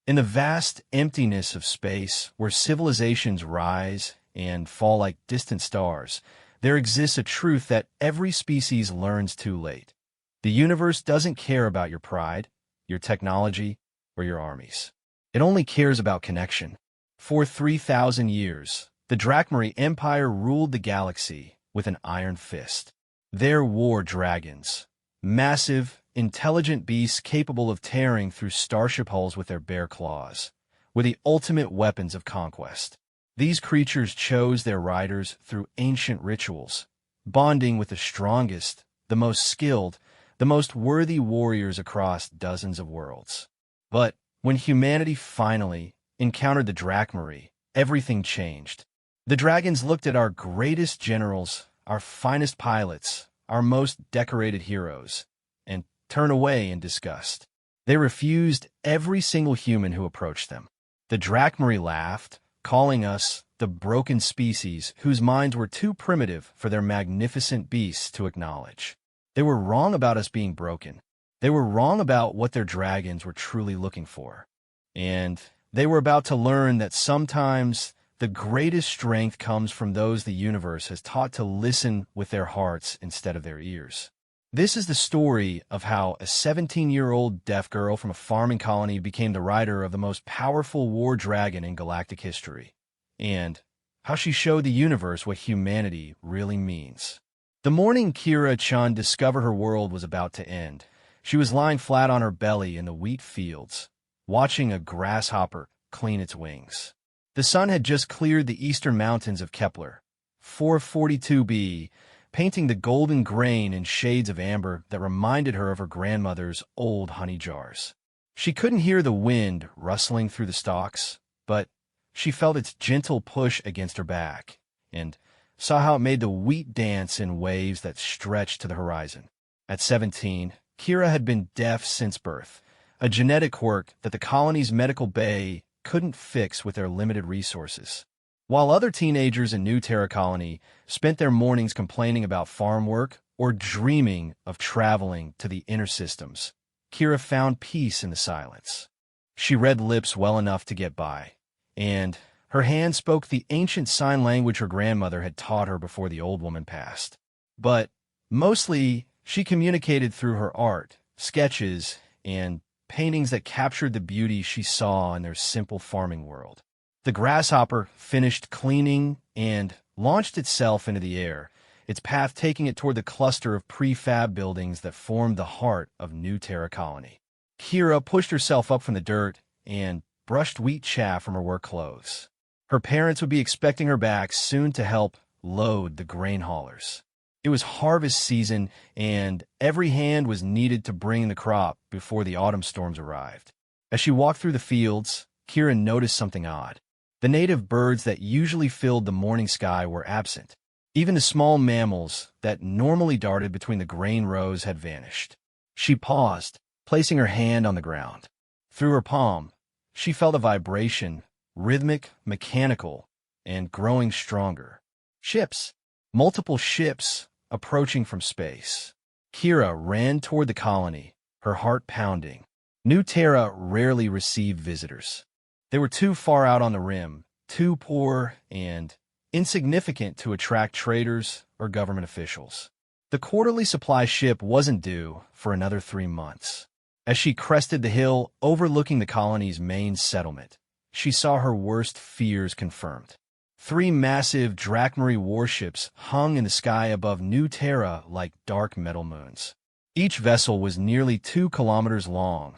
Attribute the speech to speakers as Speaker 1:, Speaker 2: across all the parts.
Speaker 1: In the vast emptiness of space, where civilizations rise and fall like distant stars, there exists a truth that every species learns too late. The universe doesn't care about your pride, your technology, or your armies. It only cares about connection. For 3,000 years, the Drakmari Empire ruled the galaxy with an iron fist. Their war dragons, massive, intelligent beasts capable of tearing through starship hulls with their bare claws, were the ultimate weapons of conquest. These creatures chose their riders through ancient rituals, bonding with the strongest, the most skilled, the most worthy warriors across dozens of worlds. But when humanity finally encountered the Drakmari, everything changed. The dragons looked at our greatest generals, our finest pilots, our most decorated heroes, and turned away in disgust. They refused every single human who approached them. The Drakmari laughed, calling us the broken species whose minds were too primitive for their magnificent beasts to acknowledge. They were wrong about us being broken. They were wrong about what their dragons were truly looking for. And they were about to learn that sometimes the greatest strength comes from those the universe has taught to listen with their hearts instead of their ears. This is the story of how a 17-year-old deaf girl from a farming colony became the rider of the most powerful war dragon in galactic history, and how she showed the universe what humanity really means. The morning Kira-chan discovered her world was about to end, she was lying flat on her belly in the wheat fields, watching a grasshopper clean its wings. The sun had just cleared the eastern mountains of Kepler, 442b, painting the golden grain in shades of amber that reminded her of her grandmother's old honey jars. She couldn't hear the wind rustling through the stalks, but she felt its gentle push against her back, and saw how it made the wheat dance in waves that stretched to the horizon. At 17, Kira had been deaf since birth, a genetic quirk that the colony's medical bay couldn't fix with their limited resources. While other teenagers in New Terra Colony spent their mornings complaining about farm work or dreaming of traveling to the inner systems, Kira found peace in the silence. She read lips well enough to get by, and her hand spoke the ancient sign language her grandmother had taught her before the old woman passed. But mostly, she communicated through her art, sketches, and paintings that captured the beauty she saw in their simple farming world. The grasshopper finished cleaning and launched itself into the air, its path taking it toward the cluster of prefab buildings that formed the heart of New Terra Colony. Kira pushed herself up from the dirt and brushed wheat chaff from her work clothes. Her parents would be expecting her back soon to help load the grain haulers. It was harvest season, and every hand was needed to bring the crop before the autumn storms arrived. As she walked through the fields, Kira noticed something odd. The native birds that usually filled the morning sky were absent. Even the small mammals that normally darted between the grain rows had vanished. She paused, placing her hand on the ground. Through her palm, she felt a vibration, rhythmic, mechanical, and growing stronger. Ships. Multiple ships approaching from space. Kira ran toward the colony, her heart pounding. New Terra rarely received visitors. They were too far out on the rim, too poor and insignificant to attract traders or government officials. The quarterly supply ship wasn't due for another 3 months. As she crested the hill overlooking the colony's main settlement, she saw her worst fears confirmed. 3 massive Drakmari warships hung in the sky above New Terra like dark metal moons. Each vessel was nearly 2 kilometers long,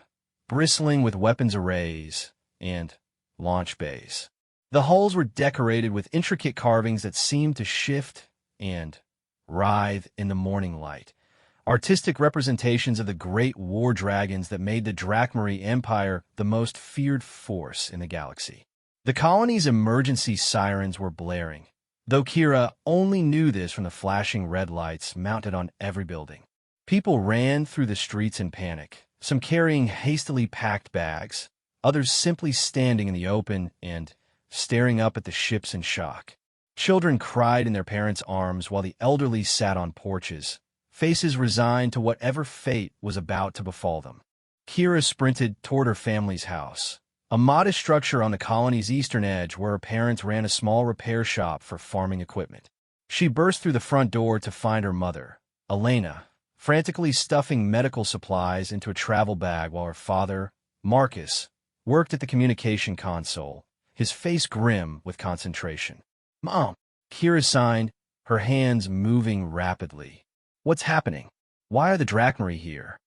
Speaker 1: bristling with weapons arrays and launch bays. The hulls were decorated with intricate carvings that seemed to shift and writhe in the morning light, artistic representations of the great war dragons that made the Drakmari Empire the most feared force in the galaxy. The colony's emergency sirens were blaring, though Kira only knew this from the flashing red lights mounted on every building. People ran through the streets in panic, some carrying hastily packed bags, others simply standing in the open and staring up at the ships in shock. Children cried in their parents' arms while the elderly sat on porches, faces resigned to whatever fate was about to befall them. Kira sprinted toward her family's house, a modest structure on the colony's eastern edge where her parents ran a small repair shop for farming equipment. She burst through the front door to find her mother, Elena, frantically stuffing medical supplies into a travel bag while her father, Marcus, worked at the communication console, his face grim with concentration. "Mom," Kira signed, her hands moving rapidly. "What's happening? Why are the Drachmari here?"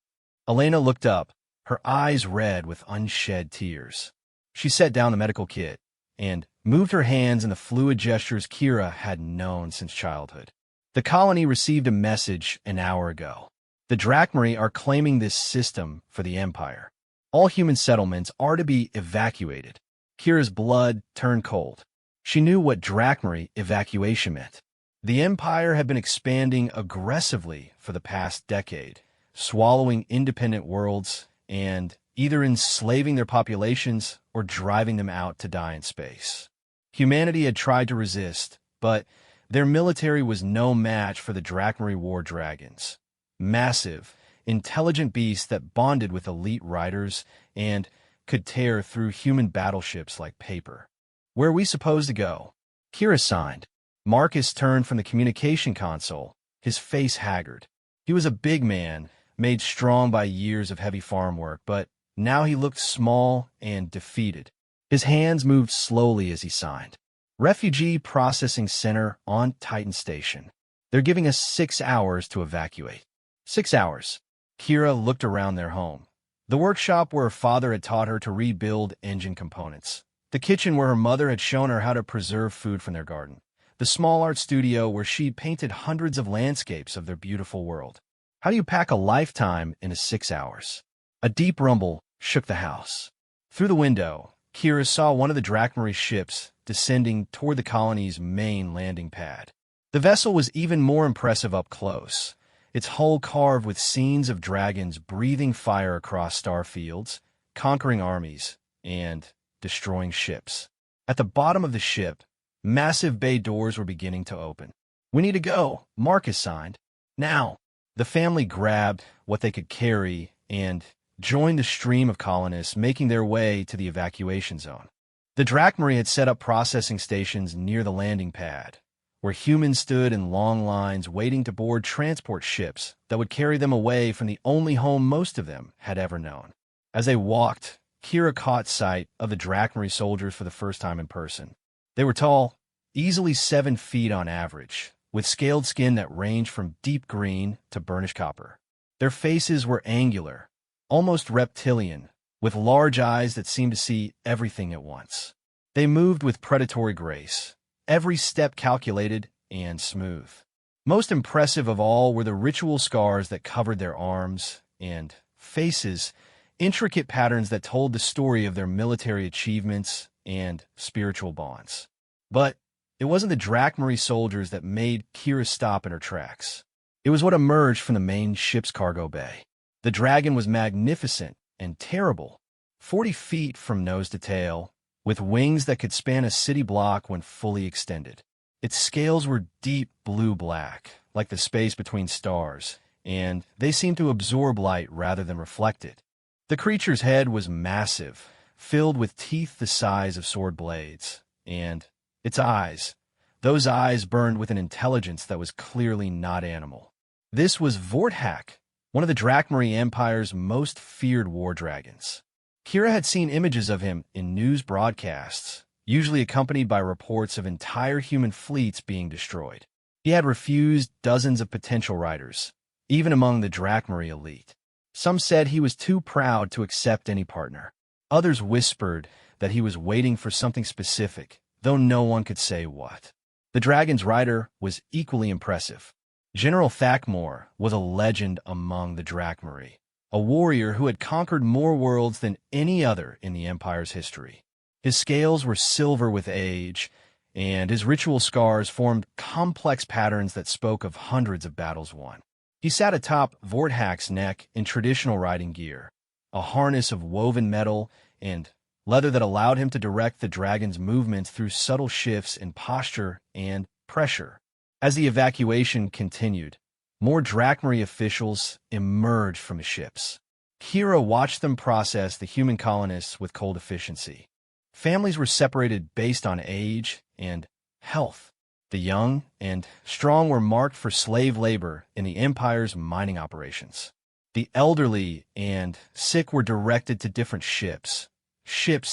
Speaker 1: Elena looked up, her eyes red with unshed tears. She set down the medical kit and moved her hands in the fluid gestures Kira had known since childhood. The colony received a message an hour ago. The Drachmari are claiming this system for the Empire. All human settlements are to be evacuated. Kira's blood turned cold. She knew what Drachmari evacuation meant. The Empire had been expanding aggressively for the past decade, swallowing independent worlds and either enslaving their populations or driving them out to die in space. Humanity had tried to resist, but their military was no match for the Drachmari war dragons. Massive, intelligent beasts that bonded with elite riders and could tear through human battleships like paper. "Where are we supposed to go?" Kira signed. Marcus turned from the communication console, his face haggard. He was a big man, made strong by years of heavy farm work, but now he looked small and defeated. His hands moved slowly as he signed. "Refugee Processing Center on Titan Station. They're giving us 6 hours to evacuate." 6 hours. Kira looked around their home. The workshop where her father had taught her to rebuild engine components. The kitchen where her mother had shown her how to preserve food from their garden. The small art studio where she'd painted hundreds of landscapes of their beautiful world. How do you pack a lifetime into 6 hours? A deep rumble shook the house. Through the window, Kira saw one of the Drachmari ships descending toward the colony's main landing pad. The vessel was even more impressive up close, its hull carved with scenes of dragons breathing fire across star fields, conquering armies, and destroying ships. At the bottom of the ship, massive bay doors were beginning to open. "We need to go," Marcus signed. "Now." The family grabbed what they could carry and joined the stream of colonists making their way to the evacuation zone. The Drachmari had set up processing stations near the landing pad, where humans stood in long lines waiting to board transport ships that would carry them away from the only home most of them had ever known. As they walked, Kira caught sight of the Drachmari soldiers for the first time in person. They were tall, easily 7 feet on average, with scaled skin that ranged from deep green to burnished copper. Their faces were angular, almost reptilian, with large eyes that seemed to see everything at once. They moved with predatory grace, every step calculated and smooth. Most impressive of all were the ritual scars that covered their arms and faces, intricate patterns that told the story of their military achievements and spiritual bonds. But it wasn't the Drachmari soldiers that made Kira stop in her tracks. It was what emerged from the main ship's cargo bay. The dragon was magnificent and terrible, 40 feet from nose to tail, with wings that could span a city block when fully extended. Its scales were deep blue-black, like the space between stars, and they seemed to absorb light rather than reflect it. The creature's head was massive, filled with teeth the size of sword blades, and its eyes, those eyes burned with an intelligence that was clearly not animal. This was Vorthak, one of the Drachmari Empire's most feared war dragons. Kira had seen images of him in news broadcasts, usually accompanied by reports of entire human fleets being destroyed. He had refused dozens of potential riders, even among the Drachmari elite. Some said he was too proud to accept any partner. Others whispered that he was waiting for something specific, though no one could say what. The dragon's rider was equally impressive. General Thakmor was a legend among the Drachmari, a warrior who had conquered more worlds than any other in the Empire's history. His scales were silver with age, and his ritual scars formed complex patterns that spoke of hundreds of battles won. He sat atop Vorthak's neck in traditional riding gear, a harness of woven metal and leather that allowed him to direct the dragon's movements through subtle shifts in posture and pressure. As the evacuation continued, more Drachmari officials emerged from the ships. Kira watched them process the human colonists with cold efficiency. Families were separated based on age and health. The young and strong were marked for slave labor in the Empire's mining operations. The elderly and sick were directed to different ships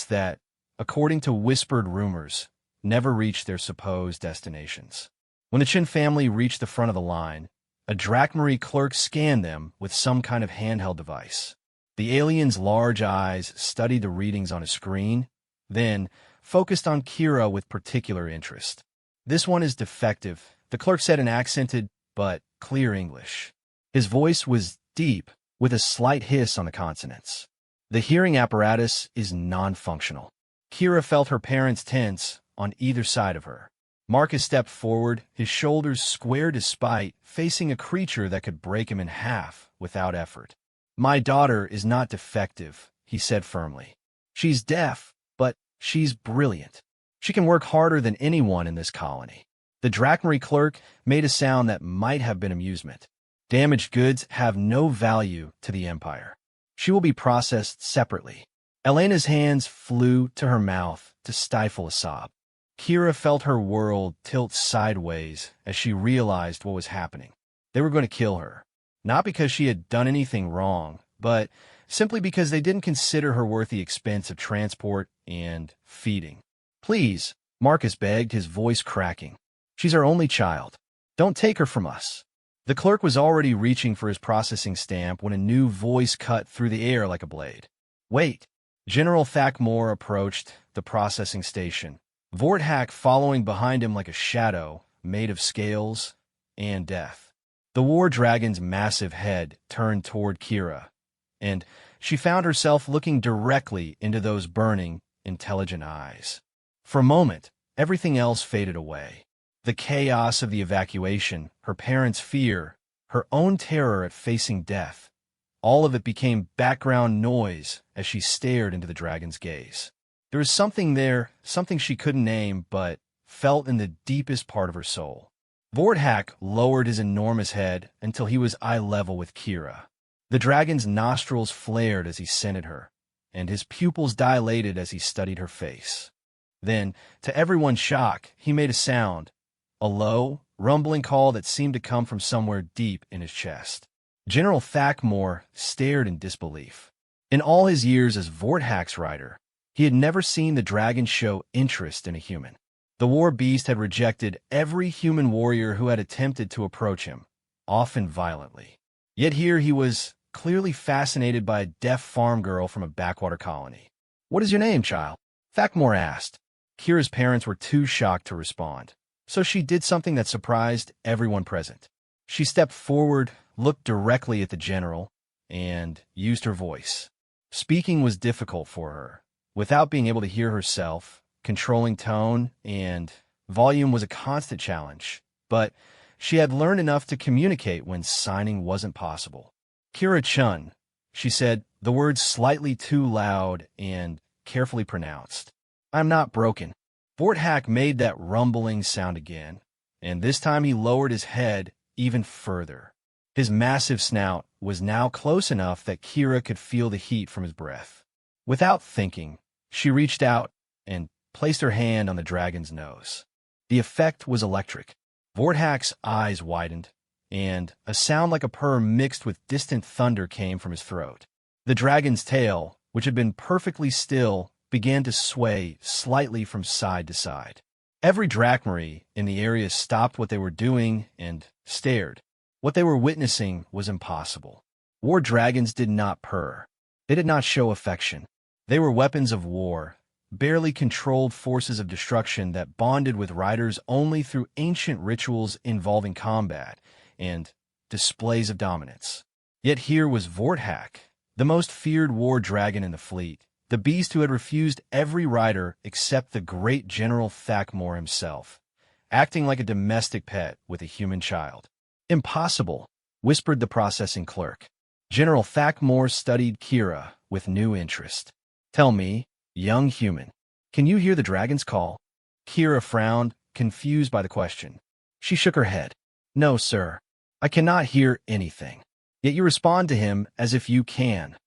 Speaker 1: that, according to whispered rumors, never reached their supposed destinations. When the Chin family reached the front of the line, a Drachmarie clerk scanned them with some kind of handheld device. The alien's large eyes studied the readings on a screen, then focused on Kira with particular interest. "This one is defective," the clerk said in accented but clear English. His voice was deep, with a slight hiss on the consonants. "The hearing apparatus is non-functional." Kira felt her parents tense on either side of her. Marcus stepped forward, his shoulders square despite facing a creature that could break him in half without effort. "My daughter is not defective," he said firmly. "She's deaf, but she's brilliant. She can work harder than anyone in this colony." The Drachmarie clerk made a sound that might have been amusement. "Damaged goods have no value to the Empire. She will be processed separately." Elena's hands flew to her mouth to stifle a sob. Kira felt her world tilt sideways as she realized what was happening. They were going to kill her. Not because she had done anything wrong, but simply because they didn't consider her worth the expense of transport and feeding. "Please," Marcus begged, his voice cracking. "She's our only child. Don't take her from us." The clerk was already reaching for his processing stamp when a new voice cut through the air like a blade. "Wait." General Thakmore approached the processing station, Vorthak following behind him like a shadow made of scales and death. The war dragon's massive head turned toward Kira, and she found herself looking directly into those burning, intelligent eyes. For a moment, everything else faded away. The chaos of the evacuation, her parents' fear, her own terror at facing death, all of it became background noise as she stared into the dragon's gaze. There was something there, something she couldn't name, but felt in the deepest part of her soul. Vorthak lowered his enormous head until he was eye level with Kira. The dragon's nostrils flared as he scented her, and his pupils dilated as he studied her face. Then, to everyone's shock, he made a sound, a low, rumbling call that seemed to come from somewhere deep in his chest. General Thakmore stared in disbelief. In all his years as Vorthak's rider, he had never seen the dragon show interest in a human. The war beast had rejected every human warrior who had attempted to approach him, often violently. Yet here he was, clearly fascinated by a deaf farm girl from a backwater colony. "What is your name, child?" Thakmore asked. Kira's parents were too shocked to respond, so she did something that surprised everyone present. She stepped forward, looked directly at the general, and used her voice. Speaking was difficult for her. Without being able to hear herself, controlling tone and volume was a constant challenge, but she had learned enough to communicate when signing wasn't possible. "Kira Chun," she said, the words slightly too loud and carefully pronounced. "I'm not broken." Vorthak made that rumbling sound again, and this time he lowered his head even further. His massive snout was now close enough that Kira could feel the heat from his breath. Without thinking, she reached out and placed her hand on the dragon's nose. The effect was electric. Vorthak's eyes widened, and a sound like a purr mixed with distant thunder came from his throat. The dragon's tail, which had been perfectly still, began to sway slightly from side to side. Every Drachmarie in the area stopped what they were doing and stared. What they were witnessing was impossible. War dragons did not purr. They did not show affection. They were weapons of war, barely controlled forces of destruction that bonded with riders only through ancient rituals involving combat and displays of dominance. Yet here was Vorthak, the most feared war dragon in the fleet, the beast who had refused every rider except the great General Thakmore himself, acting like a domestic pet with a human child. "Impossible," whispered the processing clerk. General Thakmore studied Kira with new interest. "Tell me, young human, can you hear the dragon's call?" Kira frowned, confused by the question. She shook her head. "No, sir. I cannot hear anything. Yet you respond to him as if you can."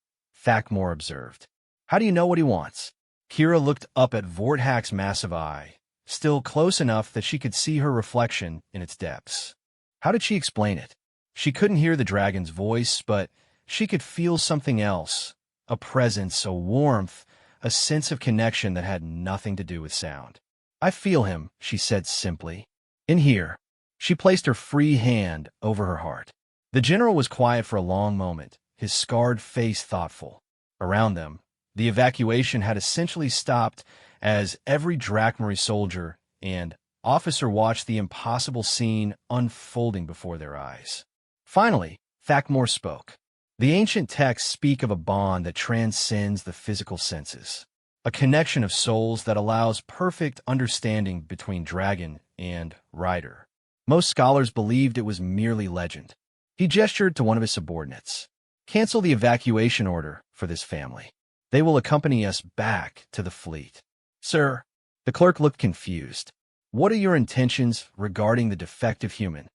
Speaker 1: Thakmor observed. How do you know what he wants? Kira looked up at Vorthak's massive eye, still close enough that she could see her reflection in its depths. How did she explain it? She couldn't hear the dragon's voice, but she could feel something else, a presence, a warmth, a sense of connection that had nothing to do with sound. I feel him, she said simply. In here. She placed her free hand over her heart. The general was quiet for a long moment, his scarred face thoughtful. Around them, the evacuation had essentially stopped as every Drakmari soldier and officer watched the impossible scene unfolding before their eyes. Finally, Thakmor spoke. The ancient texts speak of a bond that transcends the physical senses, a connection of souls that allows perfect understanding between dragon and rider. Most scholars believed it was merely legend. He gestured to one of his subordinates. Cancel the evacuation order for this family. They will accompany us back to the fleet. Sir, the clerk looked confused. What are your intentions regarding the defective human?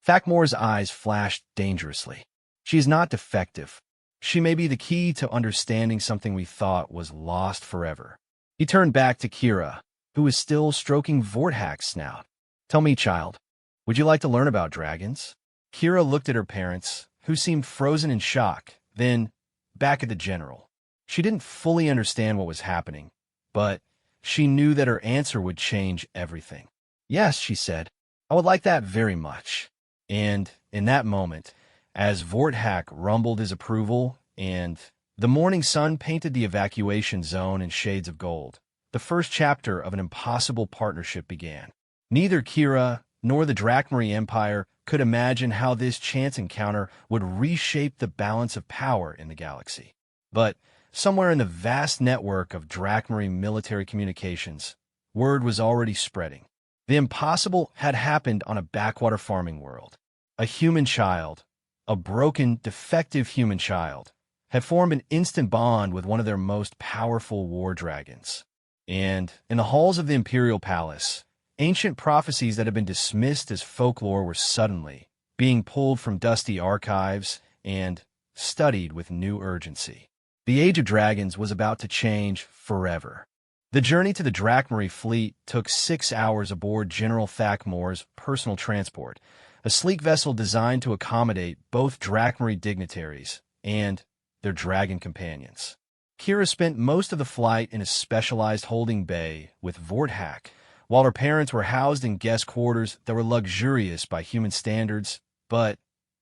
Speaker 1: Thakmor's eyes flashed dangerously. She is not defective. She may be the key to understanding something we thought was lost forever. He turned back to Kira, who was still stroking Vorthak's snout. Tell me, child, would you like to learn about dragons? Kira looked at her parents, who seemed frozen in shock, then back at the general. She didn't fully understand what was happening, but she knew that her answer would change everything. Yes, she said, I would like that very much. And in that moment, as Vorthak rumbled his approval and the morning sun painted the evacuation zone in shades of gold, the first chapter of an impossible partnership began. Neither Kira nor the Drakmari Empire could imagine how this chance encounter would reshape the balance of power in the galaxy. But somewhere in the vast network of Drakmari military communications, word was already spreading. The impossible had happened on a backwater farming world. A human child, a broken, defective human child, had formed an instant bond with one of their most powerful war dragons. And in the halls of the Imperial Palace, ancient prophecies that had been dismissed as folklore were suddenly being pulled from dusty archives and studied with new urgency. The Age of Dragons was about to change forever. The journey to the Drakmari fleet took 6 hours aboard General Thakmor's personal transport, a sleek vessel designed to accommodate both Drakmari dignitaries and their dragon companions. Kira spent most of the flight in a specialized holding bay with Vorthak, while her parents were housed in guest quarters that were luxurious by human standards, but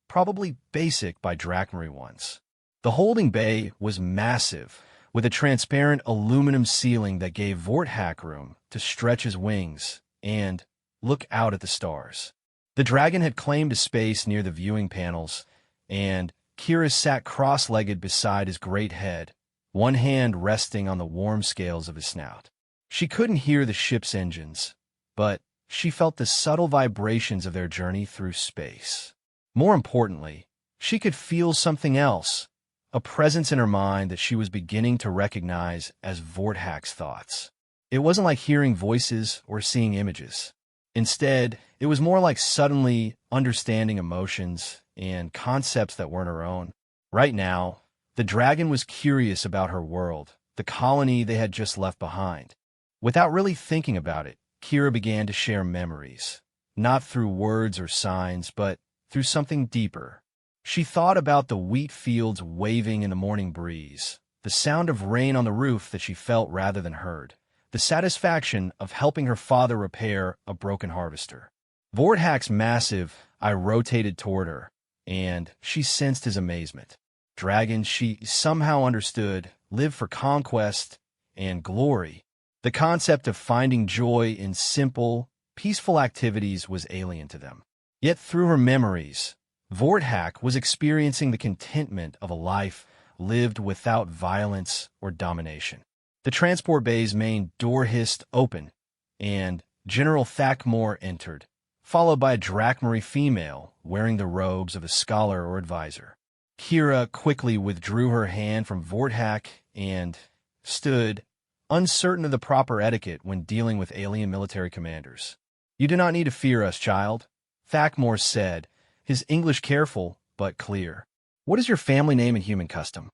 Speaker 1: probably basic by Drakmari ones. The holding bay was massive, with a transparent aluminum ceiling that gave Vorthak room to stretch his wings and look out at the stars. The dragon had claimed a space near the viewing panels, and Kira sat cross-legged beside his great head, one hand resting on the warm scales of his snout. She couldn't hear the ship's engines, but she felt the subtle vibrations of their journey through space. More importantly, she could feel something else, a presence in her mind that she was beginning to recognize as Vorthak's thoughts. It wasn't like hearing voices or seeing images. Instead, it was more like suddenly understanding emotions and concepts that weren't her own. Right now, the dragon was curious about her world, the colony they had just left behind. Without really thinking about it, Kira began to share memories, not through words or signs, but through something deeper. She thought about the wheat fields waving in the morning breeze, the sound of rain on the roof that she felt rather than heard, the satisfaction of helping her father repair a broken harvester. Vorthak's massive eye rotated toward her, and she sensed his amazement. Dragons, she somehow understood, live for conquest and glory. The concept of finding joy in simple, peaceful activities was alien to them. Yet through her memories, Vorthak was experiencing the contentment of a life lived without violence or domination. The transport bay's main door hissed open, and General Thakmor entered, followed by a Drakmari female wearing the robes of a scholar or advisor. Kira quickly withdrew her hand from Vorthak and stood, uncertain of the proper etiquette when dealing with alien military commanders. You do not need to fear us, child, Thakmor said, his English careful but clear. What is your family name and human custom?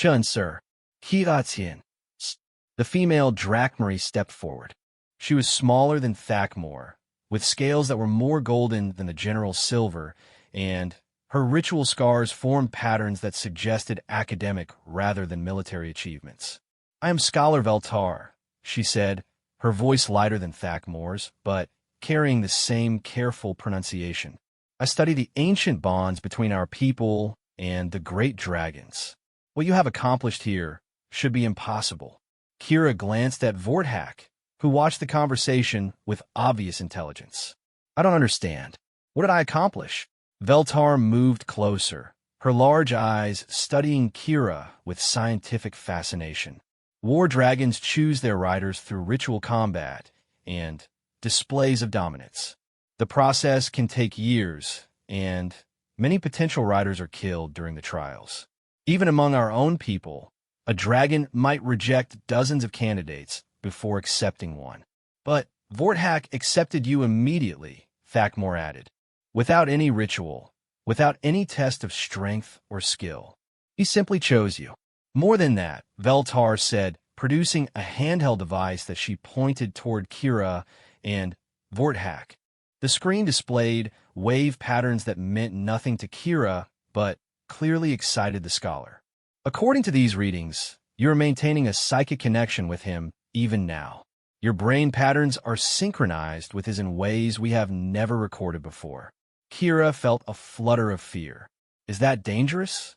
Speaker 1: Chun, sir. Hiratien. The female Drakmari stepped forward. She was smaller than Thakmor, with scales that were more golden than the general silver, and her ritual scars formed patterns that suggested academic rather than military achievements. I am Scholar Veltar, she said, her voice lighter than Thakmor's, but carrying the same careful pronunciation. I study the ancient bonds between our people and the great dragons. What you have accomplished here should be impossible. Kira glanced at Vorthak, who watched the conversation with obvious intelligence. I don't understand. What did I accomplish? Veltar moved closer, her large eyes studying Kira with scientific fascination. War dragons choose their riders through ritual combat and displays of dominance. The process can take years, and many potential riders are killed during the trials. Even among our own people, a dragon might reject dozens of candidates before accepting one. But Vorthak accepted you immediately, Thakmor added. Without any ritual, without any test of strength or skill. He simply chose you. More than that, Veltar said, producing a handheld device that she pointed toward Kira and Vorthak. The screen displayed wave patterns that meant nothing to Kira, but clearly excited the scholar. According to these readings, you are maintaining a psychic connection with him even now. Your brain patterns are synchronized with his in ways we have never recorded before. Kira felt a flutter of fear. Is that dangerous?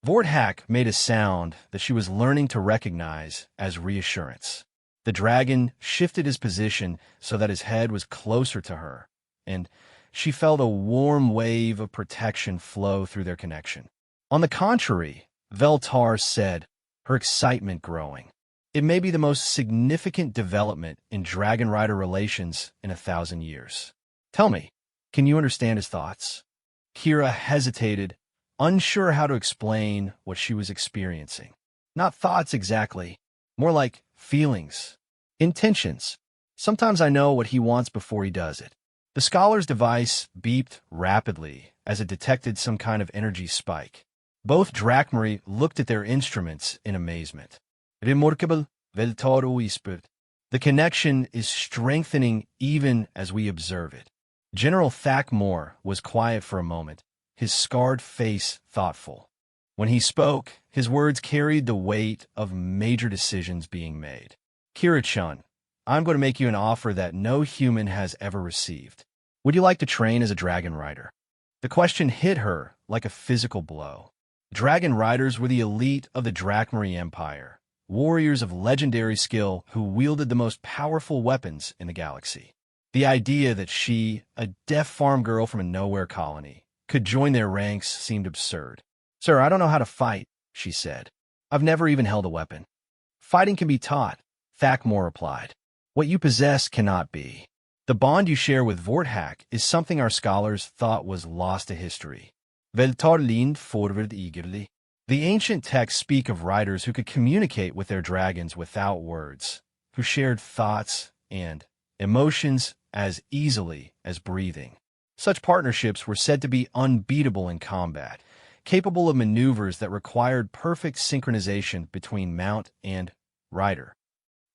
Speaker 1: Vorthak made a sound that she was learning to recognize as reassurance. The dragon shifted his position so that his head was closer to her, and she felt a warm wave of protection flow through their connection. On the contrary, Veltar said, her excitement growing. It may be the most significant development in Dragon Rider relations in 1,000 years. Tell me, can you understand his thoughts? Kira hesitated, unsure how to explain what she was experiencing. Not thoughts exactly, more like feelings, intentions. Sometimes I know what he wants before he does it. The scholar's device beeped rapidly as it detected some kind of energy spike. Both Drakmari looked at their instruments in amazement. Remarkable, Veltar whispered. The connection is strengthening even as we observe it. General Thakmor was quiet for a moment, his scarred face thoughtful. When he spoke, his words carried the weight of major decisions being made. Kira-chun, I'm going to make you an offer that no human has ever received. Would you like to train as a dragon rider? The question hit her like a physical blow. Dragon riders were the elite of the Drakmari Empire, warriors of legendary skill who wielded the most powerful weapons in the galaxy. The idea that she, a deaf farm girl from a nowhere colony, could join their ranks seemed absurd. Sir, I don't know how to fight, she said. I've never even held a weapon. Fighting can be taught, Thakmor replied. What you possess cannot be. The bond you share with Vorthak is something our scholars thought was lost to history. Veltar leaned forward eagerly. The ancient texts speak of riders who could communicate with their dragons without words, who shared thoughts and emotions as easily as breathing. Such partnerships were said to be unbeatable in combat, capable of maneuvers that required perfect synchronization between mount and rider.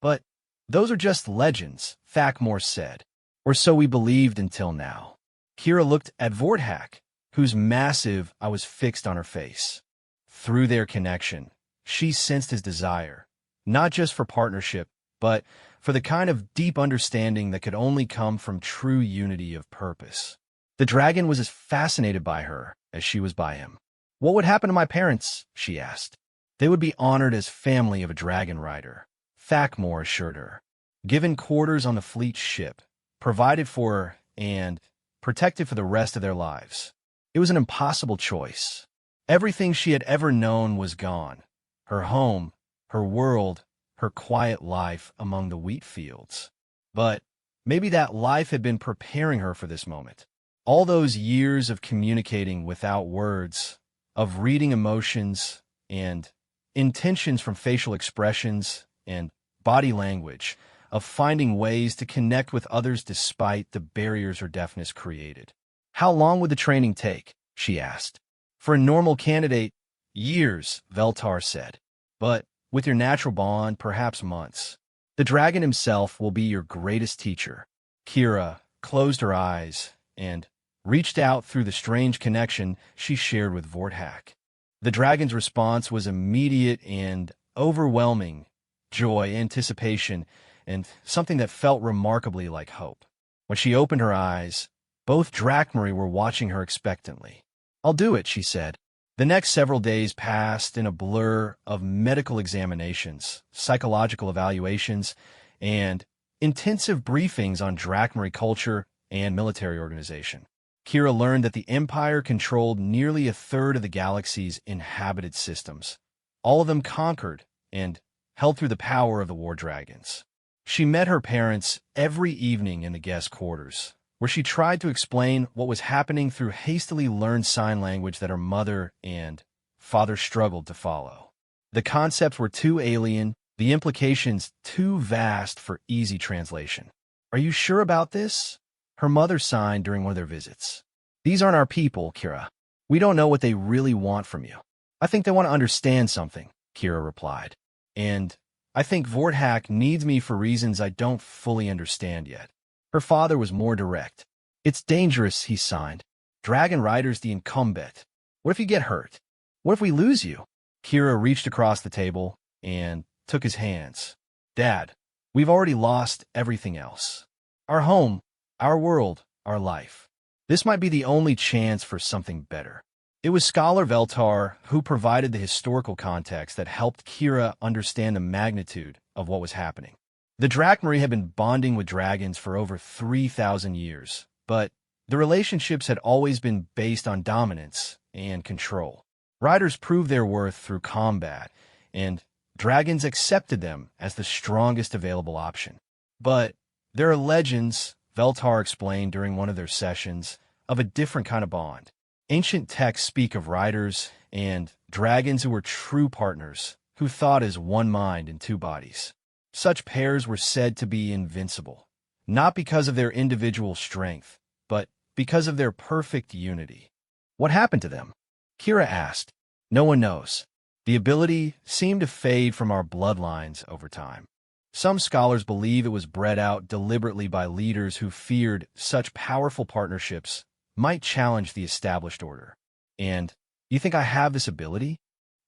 Speaker 1: But those are just legends, Thakmor said, or so we believed until now. Kira looked at Vorthak, whose massive eye was fixed on her face. Through their connection, she sensed his desire, not just for partnership, but for the kind of deep understanding that could only come from true unity of purpose. The dragon was as fascinated by her as she was by him. What would happen to my parents? She asked. They would be honored as family of a dragon rider, Thakmor assured her. Given quarters on the fleet ship, provided for and protected for the rest of their lives. It was an impossible choice. Everything she had ever known was gone. Her home, her world, her quiet life among the wheat fields. But maybe that life had been preparing her for this moment. All those years of communicating without words, of reading emotions and intentions from facial expressions and body language, of finding ways to connect with others despite the barriers her deafness created. How long would the training take? She asked. For a normal candidate, years, Veltar said. but with your natural bond, perhaps months. The dragon himself will be your greatest teacher. Kira closed her eyes and reached out through the strange connection she shared with Vorthak. The dragon's response was immediate and overwhelming: joy, anticipation, and something that felt remarkably like hope. When she opened her eyes, both Drachmarie were watching her expectantly. "I'll do it," she said. The next several days passed in a blur of medical examinations, psychological evaluations, and intensive briefings on Drachmarie culture and military organization. Kira learned that the Empire controlled nearly a third of the galaxy's inhabited systems, all of them conquered and held through the power of the war dragons. She met her parents every evening in the guest quarters, where she tried to explain what was happening through hastily learned sign language that her mother and father struggled to follow. The concepts were too alien, the implications too vast for easy translation. "Are you sure about this?" her mother signed during one of their visits. "These aren't our people, Kira. We don't know what they really want from you." "I think they want to understand something," Kira replied. "And I think Vorthak needs me for reasons I don't fully understand yet." Her father was more direct. "It's dangerous," he signed. "Dragon Rider's the incumbent. What if you get hurt? What if we lose you?" Kira reached across the table and took his hands. "Dad, we've already lost everything else. Our home, our world, our life. This might be the only chance for something better." It was Scholar Veltar who provided the historical context that helped Kira understand the magnitude of what was happening. The Drachmarie had been bonding with dragons for over 3,000 years, but the relationships had always been based on dominance and control. Riders proved their worth through combat, and dragons accepted them as the strongest available option. But there are legends, Veltar explained during one of their sessions, of a different kind of bond. Ancient texts speak of riders and dragons who were true partners, who thought as one mind in two bodies. Such pairs were said to be invincible, not because of their individual strength, but because of their perfect unity. "What happened to them?" Kira asked. "No one knows. The ability seemed to fade from our bloodlines over time. Some scholars believe it was bred out deliberately by leaders who feared such powerful partnerships might challenge the established order." "And you think I have this ability?"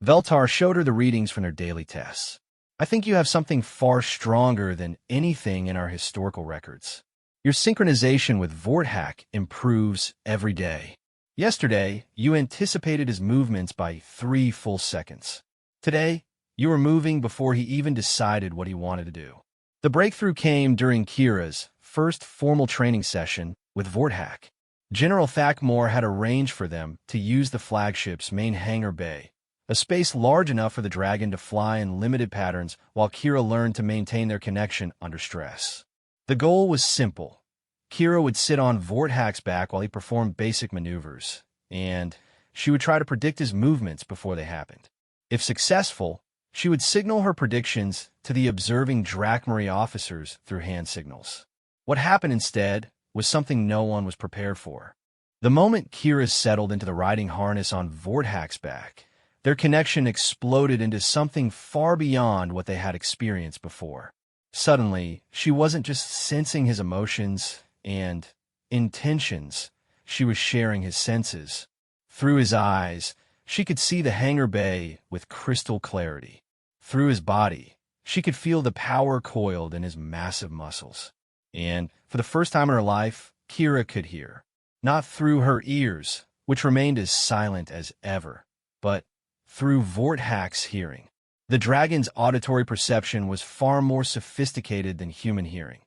Speaker 1: Veltar showed her the readings from their daily tests. "I think you have something far stronger than anything in our historical records. Your synchronization with Vorthak improves every day. Yesterday, you anticipated his movements by 3 full seconds. Today, you were moving before he even decided what he wanted to do." The breakthrough came during Kira's first formal training session with Vorthak. General Thakmore had arranged for them to use the flagship's main hangar bay, a space large enough for the dragon to fly in limited patterns while Kira learned to maintain their connection under stress. The goal was simple. Kira would sit on Vorthak's back while he performed basic maneuvers, and she would try to predict his movements before they happened. If successful, she would signal her predictions to the observing Drachmarie officers through hand signals. What happened instead was something no one was prepared for. The moment Kira settled into the riding harness on Vorthak's back, their connection exploded into something far beyond what they had experienced before. Suddenly, she wasn't just sensing his emotions and intentions, she was sharing his senses. Through his eyes, she could see the hangar bay with crystal clarity. Through his body, she could feel the power coiled in his massive muscles. And for the first time in her life, Kira could hear. Not through her ears, which remained as silent as ever, but through Vorthak's hearing. The dragon's auditory perception was far more sophisticated than human hearing.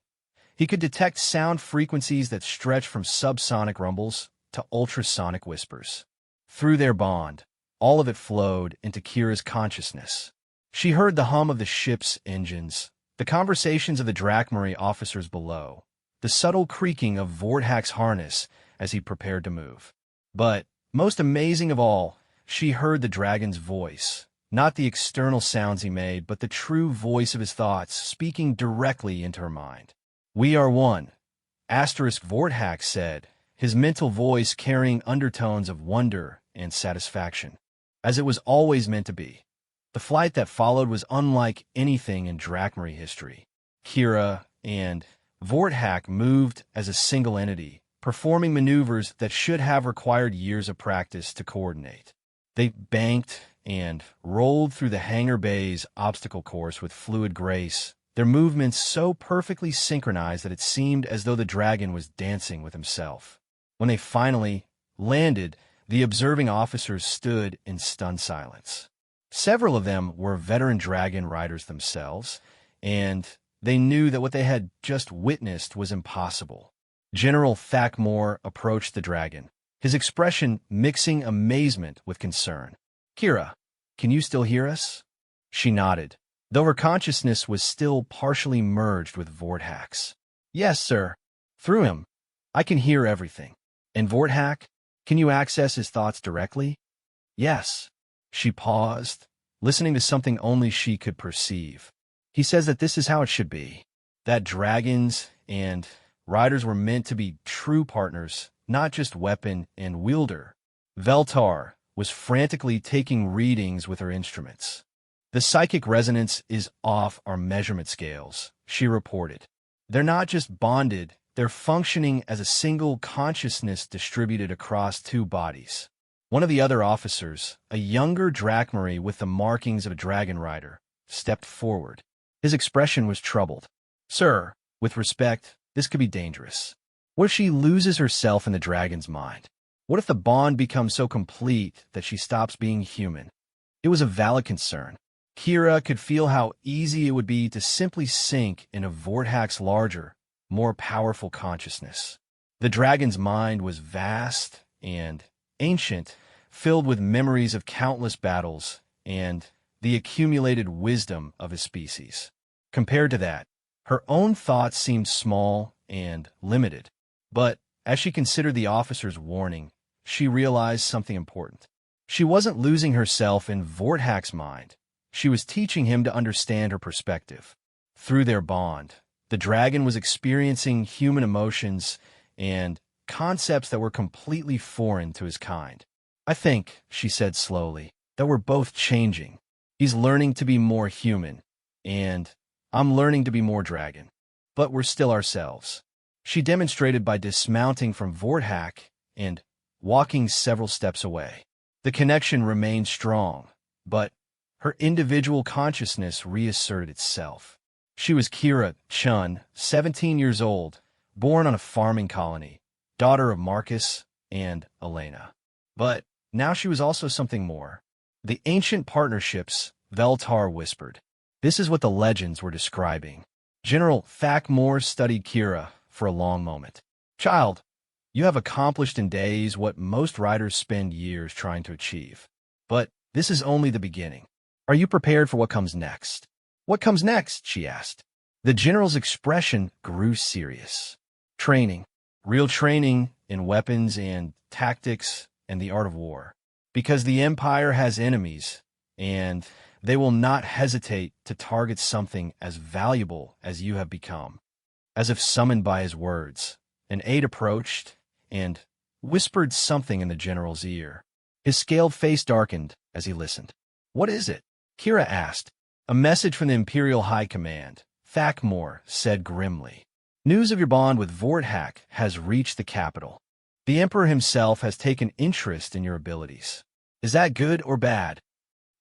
Speaker 1: He could detect sound frequencies that stretched from subsonic rumbles to ultrasonic whispers. Through their bond, all of it flowed into Kira's consciousness. She heard the hum of the ship's engines, the conversations of the Drachmarie officers below, the subtle creaking of Vorthak's harness as he prepared to move. But, most amazing of all, she heard the dragon's voice, not the external sounds he made, but the true voice of his thoughts speaking directly into her mind. "We are one," Vorthak said, his mental voice carrying undertones of wonder and satisfaction. "As it was always meant to be." The flight that followed was unlike anything in Drakmary history. Kira and Vorthak moved as a single entity, performing maneuvers that should have required years of practice to coordinate. They banked and rolled through the hangar bay's obstacle course with fluid grace, their movements so perfectly synchronized that it seemed as though the dragon was dancing with himself. When they finally landed, the observing officers stood in stunned silence. Several of them were veteran dragon riders themselves, and they knew that what they had just witnessed was impossible. General Thakmore approached the dragon, his expression mixing amazement with concern. "Kira, can you still hear us?" She nodded, though her consciousness was still partially merged with Vorthak's. "Yes, sir. Through him, I can hear everything." "And Vorthak, can you access his thoughts directly?" "Yes." She paused, listening to something only she could perceive. "He says that this is how it should be, that dragons and riders were meant to be true partners, not just weapon and wielder." Veltar was frantically taking readings with her instruments. "The psychic resonance is off our measurement scales," she reported. "They're not just bonded, they're functioning as a single consciousness distributed across two bodies." One of the other officers, a younger Drakmary with the markings of a dragon rider, stepped forward. His expression was troubled. "Sir, with respect, this could be dangerous. What if she loses herself in the dragon's mind? What if the bond becomes so complete that she stops being human?" It was a valid concern. Kira could feel how easy it would be to simply sink into Vorthak's larger, more powerful consciousness. The dragon's mind was vast and ancient, filled with memories of countless battles and the accumulated wisdom of his species. Compared to that, her own thoughts seemed small and limited. But as she considered the officer's warning, she realized something important. She wasn't losing herself in Vorthak's mind. She was teaching him to understand her perspective. Through their bond, the dragon was experiencing human emotions and concepts that were completely foreign to his kind. "I think," she said slowly, "that we're both changing. He's learning to be more human, and I'm learning to be more dragon. But we're still ourselves." She demonstrated by dismounting from Vorthak and walking several steps away. The connection remained strong, but her individual consciousness reasserted itself. She was Kira Chun, 17 years old, born on a farming colony, daughter of Marcus and Elena. But now she was also something more. "The ancient partnerships," Veltar whispered. "This is what the legends were describing." General Thakmore studied Kira for a long moment. "Child, you have accomplished in days what most riders spend years trying to achieve. But this is only the beginning. Are you prepared for what comes next?" "What comes next?" she asked. The general's expression grew serious. "Training. Real training in weapons and tactics and the art of war. Because the Empire has enemies, and they will not hesitate to target something as valuable as you have become." As if summoned by his words, an aide approached and whispered something in the general's ear. His scaled face darkened as he listened. "What is it?" Kira asked. "A message from the Imperial High Command," Thakmore said grimly. "News of your bond with Vorthak has reached the capital. The Emperor himself has taken interest in your abilities. Is that good or bad?"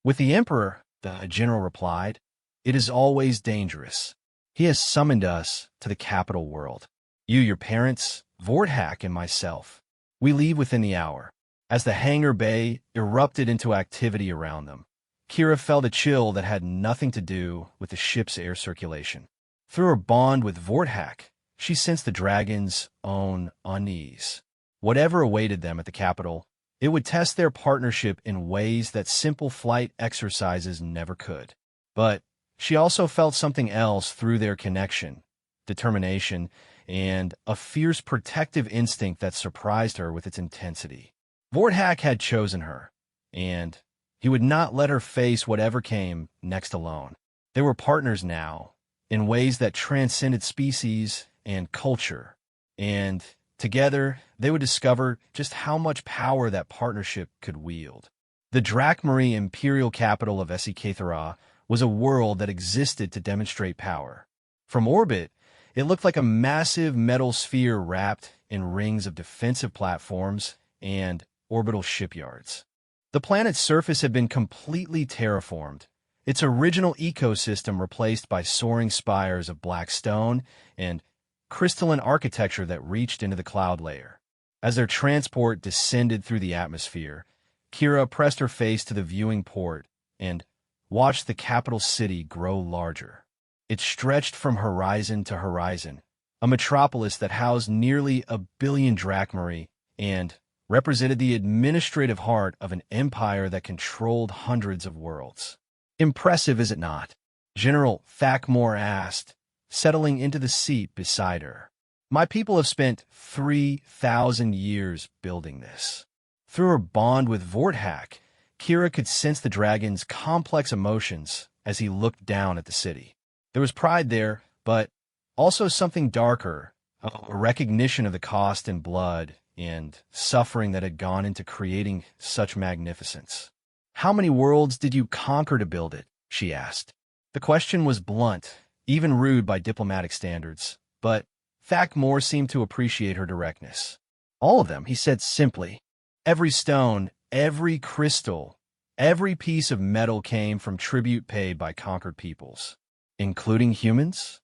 Speaker 1: "With the Emperor," the general replied, "it is always dangerous. He has summoned us to the capital world. You, your parents, Vorthak, and myself. We leave within the hour." As the hangar bay erupted into activity around them, Kira felt a chill that had nothing to do with the ship's air circulation. Through her bond with Vorthak, she sensed the dragon's own unease. Whatever awaited them at the capital, it would test their partnership in ways that simple flight exercises never could. But she also felt something else through their connection, determination, and a fierce protective instinct that surprised her with its intensity. Vorthak had chosen her, and he would not let her face whatever came next alone. They were partners now, in ways that transcended species and culture, and together they would discover just how much power that partnership could wield. The Drakmari imperial capital of Esikathara was a world that existed to demonstrate power. From orbit, it looked like a massive metal sphere wrapped in rings of defensive platforms and orbital shipyards. The planet's surface had been completely terraformed, its original ecosystem replaced by soaring spires of black stone and crystalline architecture that reached into the cloud layer. As their transport descended through the atmosphere, Kira pressed her face to the viewing port and watched the capital city grow larger. It stretched from horizon to horizon, a metropolis that housed nearly 1 billion Drakmari and represented the administrative heart of an empire that controlled hundreds of worlds. Impressive, is it not? General Thakmor asked, settling into the seat beside her. My people have spent 3,000 years building this. Through her bond with Vorthak, Kira could sense the dragon's complex emotions as he looked down at the city. There was pride there, but also something darker, a recognition of the cost in blood and suffering that had gone into creating such magnificence. How many worlds did you conquer to build it? She asked. The question was blunt, even rude by diplomatic standards, but Thakmor seemed to appreciate her directness. All of them, he said simply. Every stone, every crystal, every piece of metal came from tribute paid by conquered peoples. Including humans?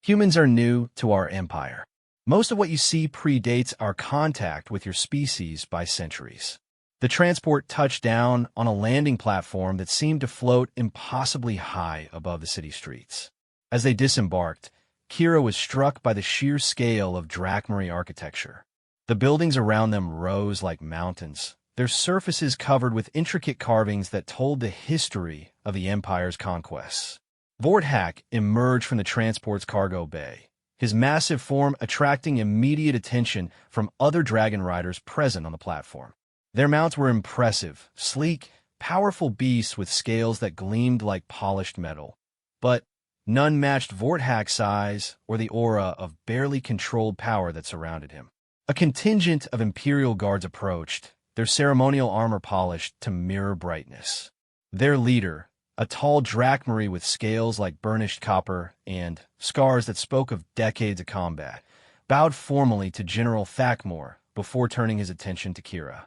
Speaker 1: Humans are new to our empire. Most of what you see predates our contact with your species by centuries. The transport touched down on a landing platform that seemed to float impossibly high above the city streets. As they disembarked, Kira was struck by the sheer scale of Drakmari architecture. The buildings around them rose like mountains, their surfaces covered with intricate carvings that told the history of the Empire's conquests. Vorthak emerged from the transport's cargo bay, his massive form attracting immediate attention from other dragon riders present on the platform. Their mounts were impressive, sleek, powerful beasts with scales that gleamed like polished metal. But none matched Vorthak's size or the aura of barely controlled power that surrounded him. A contingent of Imperial guards approached, their ceremonial armor polished to mirror brightness. Their leader, a tall Drakmari with scales like burnished copper and scars that spoke of decades of combat, bowed formally to General Thakmor before turning his attention to Kira.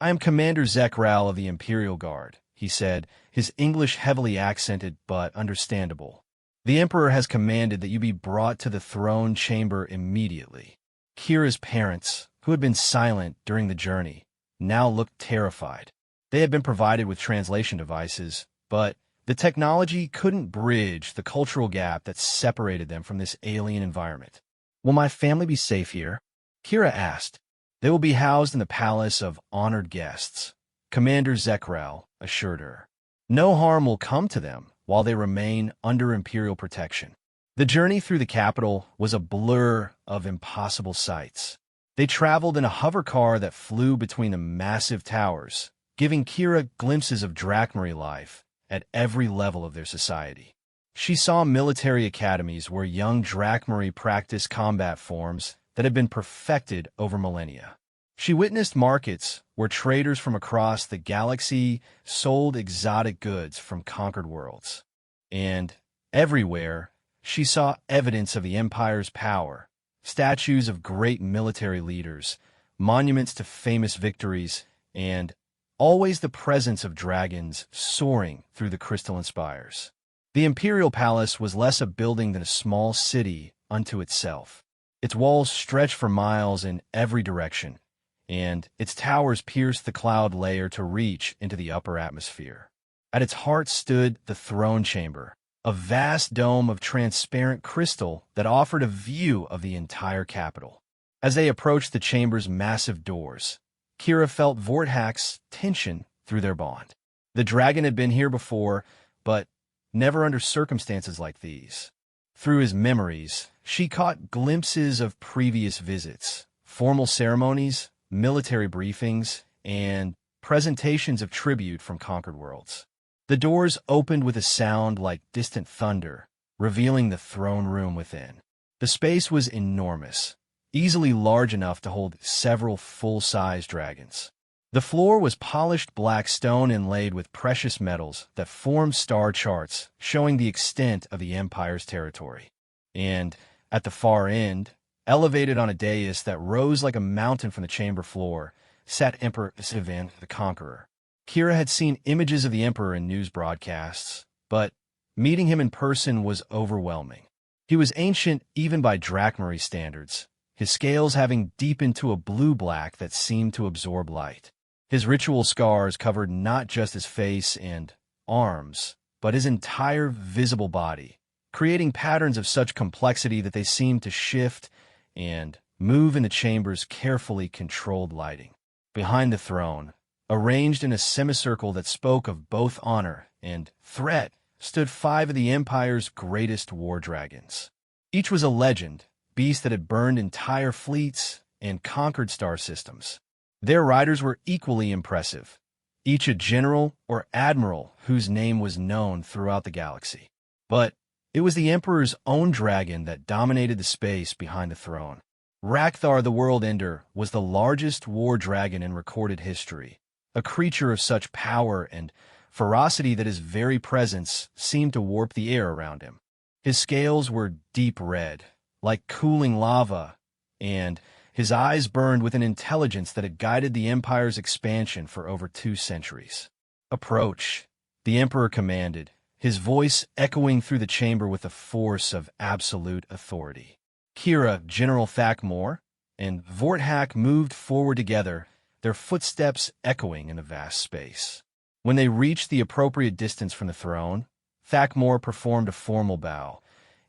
Speaker 1: I am Commander Zekral of the Imperial Guard, he said, his English heavily accented but understandable. The Emperor has commanded that you be brought to the throne chamber immediately. Kira's parents, who had been silent during the journey, now looked terrified. They had been provided with translation devices, but the technology couldn't bridge the cultural gap that separated them from this alien environment. Will my family be safe here? Kira asked. They will be housed in the palace of honored guests, Commander Zekral assured her. No harm will come to them while they remain under Imperial protection. The journey through the capital was a blur of impossible sights. They traveled in a hover car that flew between the massive towers, giving Kira glimpses of Drakmari life at every level of their society. She saw military academies where young Drakmari practiced combat forms that had been perfected over millennia. She witnessed markets where traders from across the galaxy sold exotic goods from conquered worlds. And everywhere, she saw evidence of the Empire's power, statues of great military leaders, monuments to famous victories, and always the presence of dragons soaring through the crystalline spires. The Imperial Palace was less a building than a small city unto itself. Its walls stretched for miles in every direction, and its towers pierced the cloud layer to reach into the upper atmosphere. At its heart stood the throne chamber, a vast dome of transparent crystal that offered a view of the entire capital. As they approached the chamber's massive doors, Kira felt Vorthak's tension through their bond. The dragon had been here before, but never under circumstances like these. Through his memories, she caught glimpses of previous visits, formal ceremonies, military briefings, and presentations of tribute from conquered worlds. The doors opened with a sound like distant thunder, revealing the throne room within. The space was enormous, easily large enough to hold several full-size dragons. The floor was polished black stone inlaid with precious metals that formed star charts, showing the extent of the Empire's territory. And, at the far end, elevated on a dais that rose like a mountain from the chamber floor, sat Emperor Sivan the Conqueror. Kira had seen images of the Emperor in news broadcasts, but meeting him in person was overwhelming. He was ancient even by Drachmary standards, his scales having deepened to a blue-black that seemed to absorb light. His ritual scars covered not just his face and arms, but his entire visible body, creating patterns of such complexity that they seemed to shift and move in the chamber's carefully controlled lighting. Behind the throne, arranged in a semicircle that spoke of both honor and threat, stood 5 of the Empire's greatest war dragons. Each was a legend, beast that had burned entire fleets and conquered star systems. Their riders were equally impressive, each a general or admiral whose name was known throughout the galaxy. But it was the Emperor's own dragon that dominated the space behind the throne. Rakthar the World Ender was the largest war dragon in recorded history, a creature of such power and ferocity that his very presence seemed to warp the air around him. His scales were deep red, like cooling lava, and his eyes burned with an intelligence that had guided the Empire's expansion for over 2 centuries. "Approach," the Emperor commanded, his voice echoing through the chamber with the force of absolute authority. Kira, General Thakmor, and Vorthak moved forward together, their footsteps echoing in the vast space. When they reached the appropriate distance from the throne, Thakmor performed a formal bow,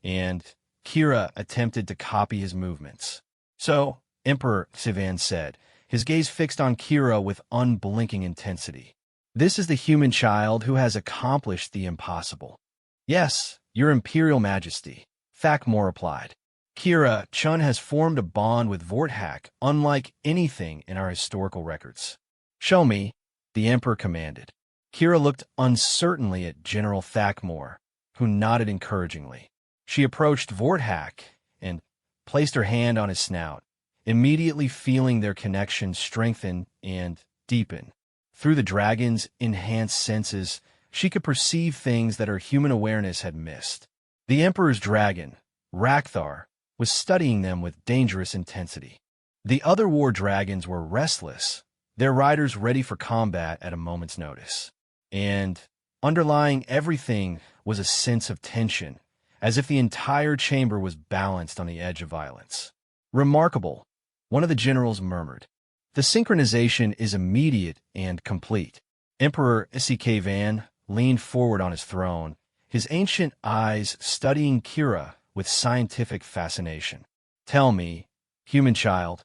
Speaker 1: and Kira attempted to copy his movements. "So," Emperor Sivan said, his gaze fixed on Kira with unblinking intensity, "this is the human child who has accomplished the impossible." "Yes, Your Imperial Majesty," Thakmor replied. "Kira Chun has formed a bond with Vorthak unlike anything in our historical records." "Show me," the Emperor commanded. Kira looked uncertainly at General Thakmor, who nodded encouragingly. She approached Vorthak and placed her hand on his snout, immediately feeling their connection strengthen and deepen. Through the dragon's enhanced senses, she could perceive things that her human awareness had missed. The Emperor's dragon, Rakthar, was studying them with dangerous intensity. The other war dragons were restless, their riders ready for combat at a moment's notice. And underlying everything was a sense of tension, as if the entire chamber was balanced on the edge of violence. "Remarkable," one of the generals murmured. "The synchronization is immediate and complete." Emperor Isikavan leaned forward on his throne, his ancient eyes studying Kira with scientific fascination. "Tell me, human child,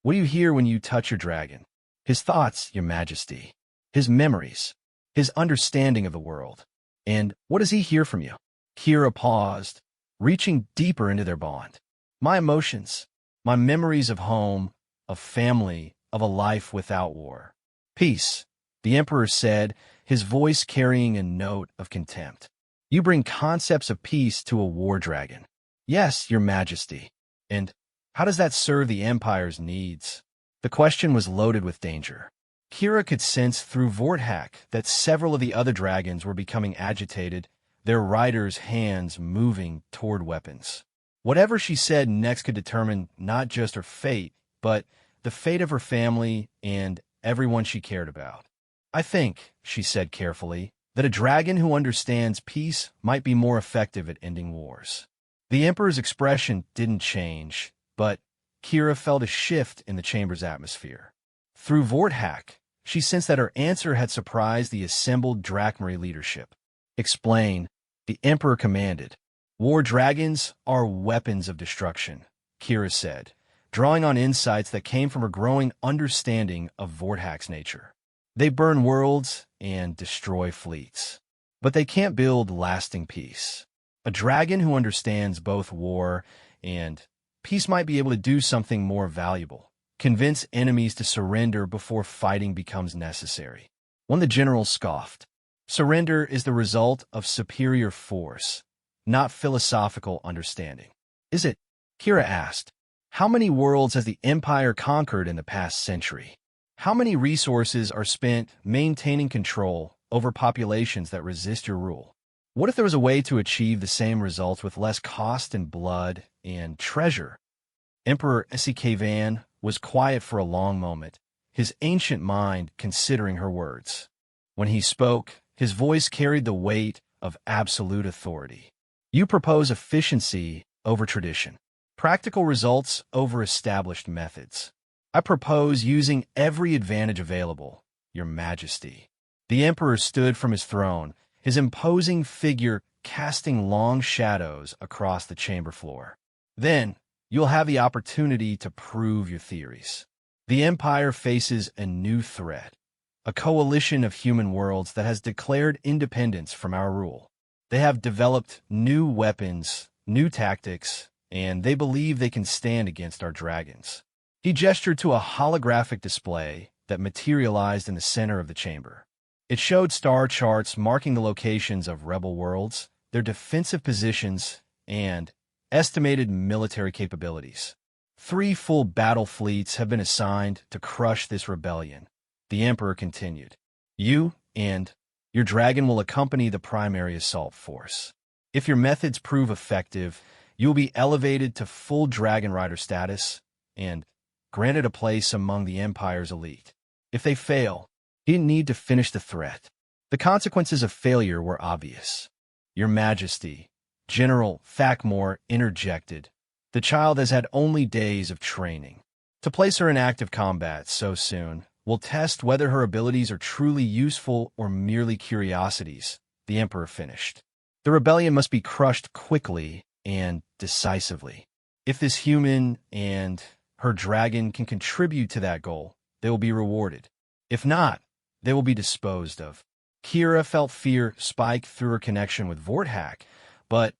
Speaker 1: what do you hear when you touch your dragon? His thoughts, Your Majesty, his memories, his understanding of the world. And what does he hear from you?" Kira paused, reaching deeper into their bond. "My emotions, my memories of home, of family, of a life without war." "Peace," the Emperor said, his voice carrying a note of contempt. "You bring concepts of peace to a war dragon." "Yes, Your Majesty. And how does that serve the Empire's needs?" The question was loaded with danger. Kira could sense through Vorthak that several of the other dragons were becoming agitated, their riders' hands moving toward weapons. Whatever she said next could determine not just her fate, but the fate of her family and everyone she cared about. "I think," she said carefully, "that a dragon who understands peace might be more effective at ending wars." The Emperor's expression didn't change, but Kira felt a shift in the chamber's atmosphere. Through Vorthak, she sensed that her answer had surprised the assembled Drachmary leadership. "Explain," the Emperor commanded. "War dragons are weapons of destruction," Kira said, drawing on insights that came from her growing understanding of Vorthak's nature. "They burn worlds and destroy fleets, but they can't build lasting peace. A dragon who understands both war and peace might be able to do something more valuable, convince enemies to surrender before fighting becomes necessary." One of the generals scoffed. "Surrender is the result of superior force, not philosophical understanding." "Is it?" Kira asked. "How many worlds has the Empire conquered in the past century?" How many resources are spent maintaining control over populations that resist your rule? What if there was a way to achieve the same results with less cost and blood and treasure? Emperor Van was quiet for a long moment, his ancient mind considering her words. When he spoke, his voice carried the weight of absolute authority. You propose efficiency over tradition, practical results over established methods. I propose using every advantage available, Your Majesty. The emperor stood from his throne, his imposing figure casting long shadows across the chamber floor. Then, you'll have the opportunity to prove your theories. The Empire faces a new threat, a coalition of human worlds that has declared independence from our rule. They have developed new weapons, new tactics, and they believe they can stand against our dragons. He gestured to a holographic display that materialized in the center of the chamber. It showed star charts marking the locations of rebel worlds, their defensive positions, and estimated military capabilities. 3 full battle fleets have been assigned to crush this rebellion. The Emperor continued. You and your dragon will accompany the primary assault force. If your methods prove effective, you will be elevated to full Dragon Rider status and granted a place among the Empire's elite. If they fail, he didn't need to finish the threat. The consequences of failure were obvious. Your Majesty, General Thakmore interjected. The child has had only days of training. To place her in active combat so soon will test whether her abilities are truly useful or merely curiosities, the Emperor finished. The rebellion must be crushed quickly and decisively. If this human and her dragon can contribute to that goal, they will be rewarded. If not, they will be disposed of. Kira felt fear spike through her connection with Vorthak, but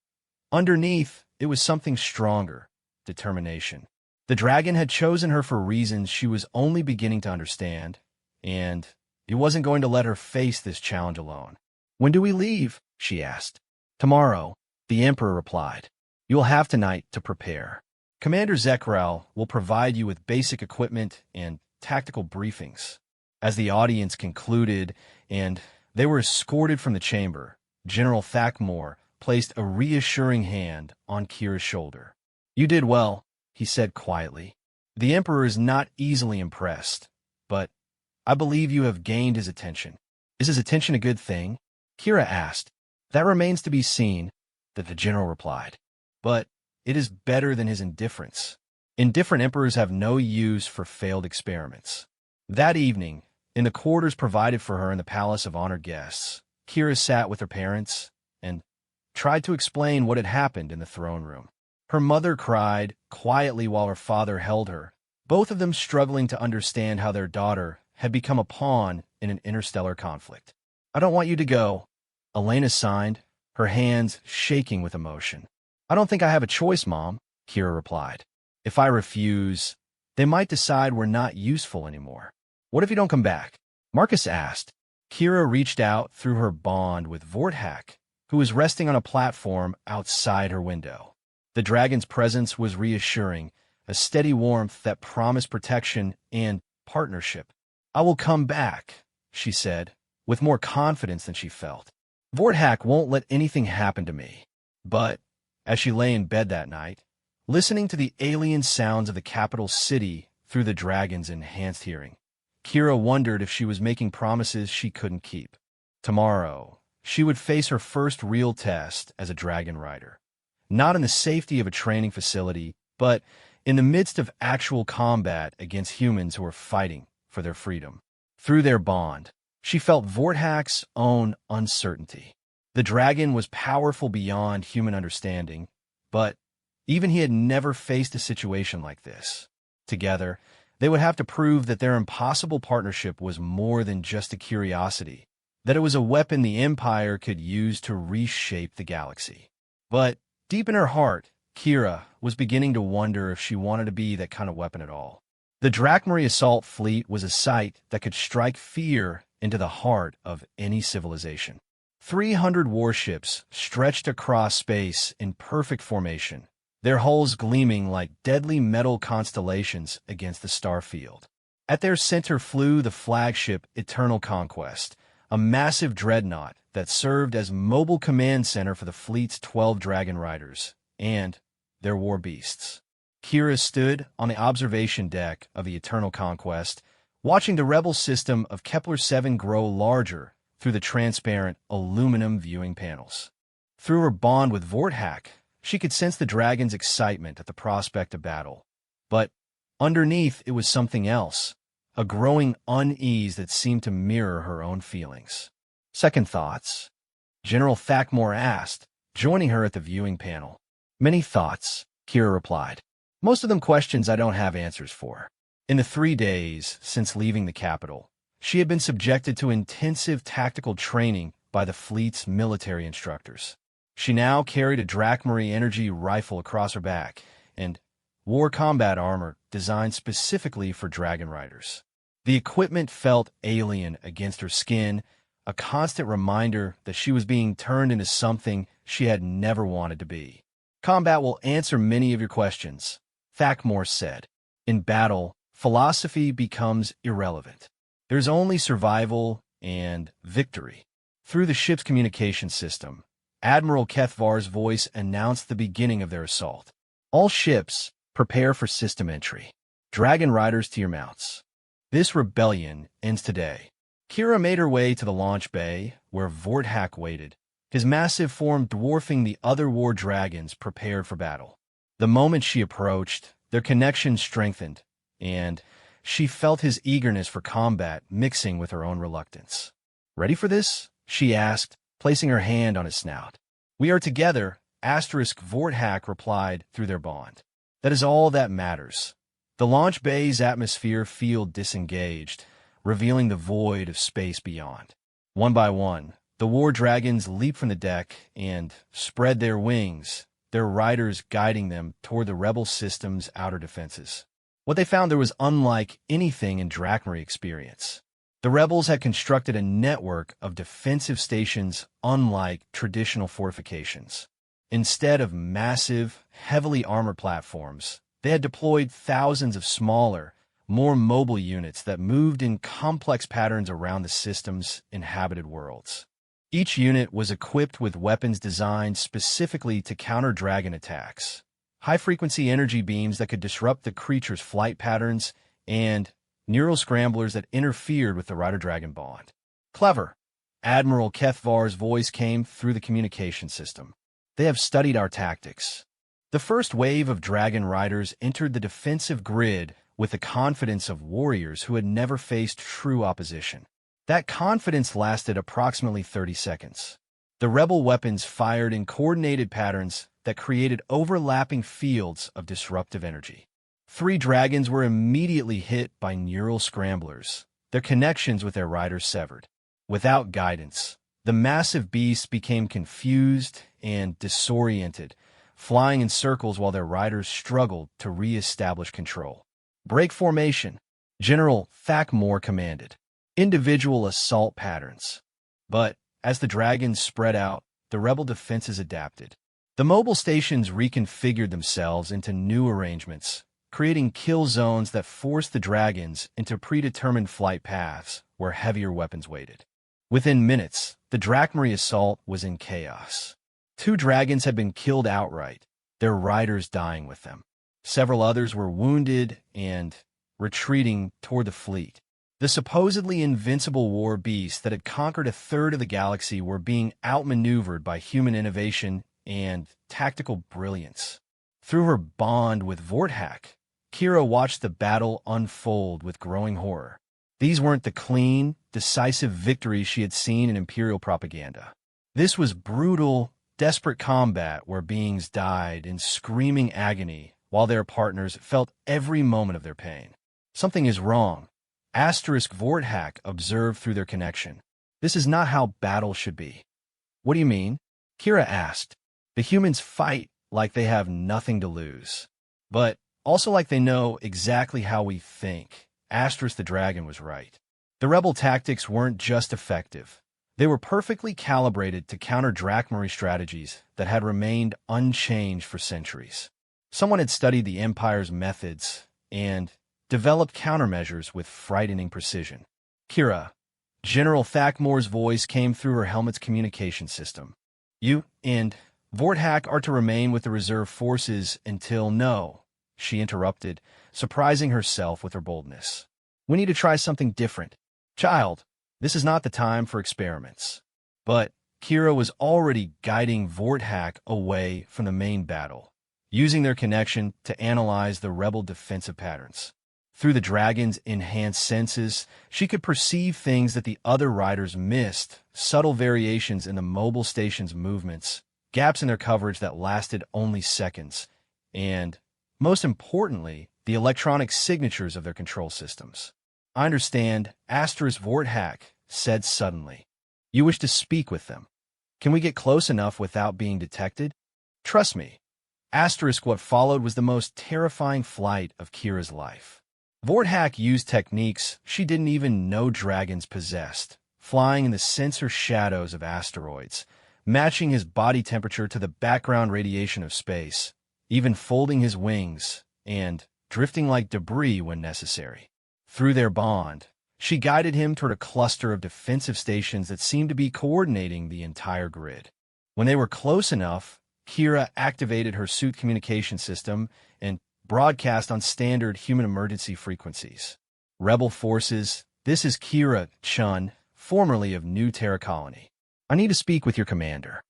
Speaker 1: underneath, it was something stronger, determination. The dragon had chosen her for reasons she was only beginning to understand, and he wasn't going to let her face this challenge alone. When do we leave? She asked. Tomorrow, the Emperor replied. You'll have tonight to prepare. Commander Zekrel will provide you with basic equipment and tactical briefings. As the audience concluded and they were escorted from the chamber, General Thakmore placed a reassuring hand on Kira's shoulder. You did well, he said quietly. The Emperor is not easily impressed, but I believe you have gained his attention. Is his attention a good thing? Kira asked. That remains to be seen, that the general replied. But it is better than his indifference. Indifferent emperors have no use for failed experiments. That evening, in the quarters provided for her in the Palace of Honored Guests, Kira sat with her parents and tried to explain what had happened in the throne room. Her mother cried quietly while her father held her, both of them struggling to understand how their daughter had become a pawn in an interstellar conflict. I don't want you to go, Elena signed, her hands shaking with emotion. I don't think I have a choice, Mom, Kira replied. If I refuse, they might decide we're not useful anymore. What if you don't come back? Marcus asked. Kira reached out through her bond with Vorthak, who was resting on a platform outside her window. The dragon's presence was reassuring, a steady warmth that promised protection and partnership. I will come back, she said, with more confidence than she felt. Vorthak won't let anything happen to me. But, as she lay in bed that night, listening to the alien sounds of the capital city through the dragon's enhanced hearing, Kira wondered if she was making promises she couldn't keep. Tomorrow, she would face her first real test as a dragon rider. Not in the safety of a training facility, but in the midst of actual combat against humans who were fighting for their freedom. Through their bond, she felt Vorthak's own uncertainty. The dragon was powerful beyond human understanding, but even he had never faced a situation like this. Together, they would have to prove that their impossible partnership was more than just a curiosity, that it was a weapon the Empire could use to reshape the galaxy. But deep in her heart, Kira was beginning to wonder if she wanted to be that kind of weapon at all. The Drakmari assault fleet was a sight that could strike fear into the heart of any civilization. 300 warships stretched across space in perfect formation, their hulls gleaming like deadly metal constellations against the star field. At their center flew the flagship Eternal Conquest, a massive dreadnought that served as mobile command center for the fleet's 12 dragon riders and their war beasts. Kira stood on the observation deck of the Eternal Conquest, watching the rebel system of Kepler-7 grow larger through the transparent aluminum viewing panels. Through her bond with Vorthak, she could sense the dragon's excitement at the prospect of battle. But underneath, it was something else, a growing unease that seemed to mirror her own feelings. Second thoughts? General Thakmore asked, joining her at the viewing panel. Many thoughts, Kira replied. Most of them questions I don't have answers for. In the 3 days since leaving the capital, she had been subjected to intensive tactical training by the fleet's military instructors. She now carried a Drakmari energy rifle across her back and wore combat armor designed specifically for dragon riders. The equipment felt alien against her skin, a constant reminder that she was being turned into something she had never wanted to be. Combat will answer many of your questions, Thakmore said. In battle, philosophy becomes irrelevant. There's only survival and victory. Through the ship's communication system, Admiral Kethvar's voice announced the beginning of their assault. All ships, prepare for system entry. Dragon riders to your mounts. This rebellion ends today. Kira made her way to the launch bay, where Vorthak waited, his massive form dwarfing the other war dragons prepared for battle. The moment she approached, their connection strengthened, and she felt his eagerness for combat mixing with her own reluctance. Ready for this? She asked, placing her hand on his snout. We are together, Vorthak replied through their bond. That is all that matters. The launch bay's atmosphere felt disengaged, revealing the void of space beyond. One by one, the war dragons leaped from the deck and spread their wings, their riders guiding them toward the rebel system's outer defenses. What they found there was unlike anything in Drakmari experience. The rebels had constructed a network of defensive stations unlike traditional fortifications. Instead of massive, heavily armored platforms, they had deployed thousands of smaller, more mobile units that moved in complex patterns around the system's inhabited worlds. Each unit was equipped with weapons designed specifically to counter dragon attacks, high-frequency energy beams that could disrupt the creature's flight patterns, and neural scramblers that interfered with the rider-dragon bond. Clever. Admiral Kethvar's voice came through the communication system. They have studied our tactics. The first wave of dragon riders entered the defensive grid with the confidence of warriors who had never faced true opposition. That confidence lasted approximately 30 seconds. The rebel weapons fired in coordinated patterns that created overlapping fields of disruptive energy. 3 dragons were immediately hit by neural scramblers, their connections with their riders severed. Without guidance, the massive beasts became confused and disoriented, flying in circles while their riders struggled to re-establish control. Break formation, General Thakmore commanded. Individual assault patterns. But as the dragons spread out, the rebel defenses adapted. The mobile stations reconfigured themselves into new arrangements, creating kill zones that forced the dragons into predetermined flight paths where heavier weapons waited. Within minutes, the Drakmari assault was in chaos. 2 dragons had been killed outright, their riders dying with them. Several others were wounded and retreating toward the fleet. The supposedly invincible war beasts that had conquered a third of the galaxy were being outmaneuvered by human innovation and tactical brilliance. Through her bond with Vorthak, Kira watched the battle unfold with growing horror. These weren't the clean, decisive victories she had seen in Imperial propaganda. This was brutal, desperate combat where beings died in screaming agony while their partners felt every moment of their pain. Something is wrong. Vorthak observed through their connection. This is not how battle should be. What do you mean? Kira asked. The humans fight like they have nothing to lose, but also like they know exactly how we think. The dragon was right. The rebel tactics weren't just effective. They were perfectly calibrated to counter Drakmari strategies that had remained unchanged for centuries. Someone had studied the Empire's methods and developed countermeasures with frightening precision. Kira, General Thakmore's voice came through her helmet's communication system. You and Vorthak are to remain with the reserve forces until— No, she interrupted, surprising herself with her boldness. We need to try something different. Child, this is not the time for experiments. But Kira was already guiding Vorthak away from the main battle, using their connection to analyze the rebel defensive patterns. Through the dragon's enhanced senses, she could perceive things that the other riders missed, subtle variations in the mobile station's movements, gaps in their coverage that lasted only seconds, and, most importantly, the electronic signatures of their control systems. I understand, Vorthak said suddenly. You wish to speak with them. Can we get close enough without being detected? Trust me. What followed was the most terrifying flight of Kira's life. Vorthak used techniques she didn't even know dragons possessed, flying in the sensor shadows of asteroids, matching his body temperature to the background radiation of space, even folding his wings, and drifting like debris when necessary. Through their bond, she guided him toward a cluster of defensive stations that seemed to be coordinating the entire grid. When they were close enough, Kira activated her suit communication system and broadcast on standard human emergency frequencies. Rebel forces, this is Kira Chun, formerly of New Terra Colony. I need to speak with your commander.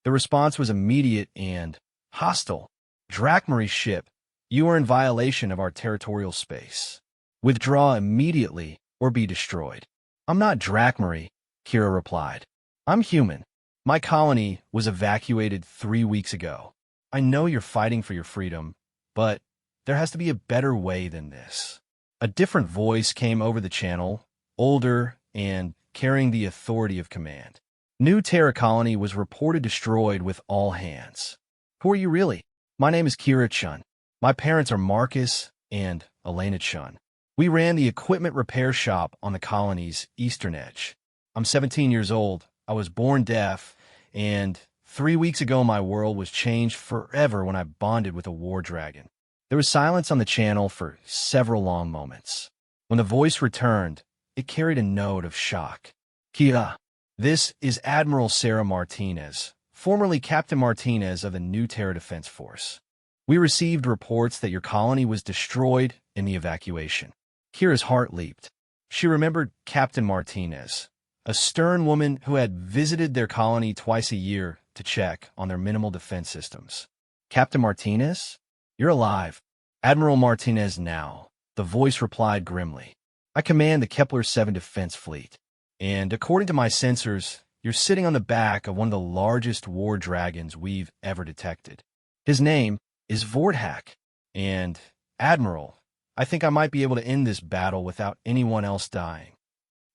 Speaker 1: The response was immediate and hostile. Drakmary's ship, you are in violation of our territorial space. Withdraw immediately or be destroyed. I'm not Drakmary, Kira replied. I'm human. My colony was evacuated 3 weeks ago. I know you're fighting for your freedom, but there has to be a better way than this. A different voice came over the channel, older and carrying the authority of command. New Terra Colony was reported destroyed with all hands. Who are you really? My name is Kira Chun. My parents are Marcus and Elena Chun. We ran the equipment repair shop on the colony's eastern edge. I'm 17 years old. I was born deaf, and 3 weeks ago my world was changed forever when I bonded with a war dragon. There was silence on the channel for several long moments. When the voice returned, it carried a note of shock. Kira, this is Admiral Sarah Martinez, formerly Captain Martinez of the New Terra Defense Force. We received reports that your colony was destroyed in the evacuation. Kira's heart leaped. She remembered Captain Martinez, a stern woman who had visited their colony twice a year to check on their minimal defense systems. Captain Martinez? You're alive. Admiral Martinez now, the voice replied grimly. I command the Kepler-7 defense fleet, and according to my sensors, you're sitting on the back of one of the largest war dragons we've ever detected. His name is Vorthak, and, Admiral, I think I might be able to end this battle without anyone else dying.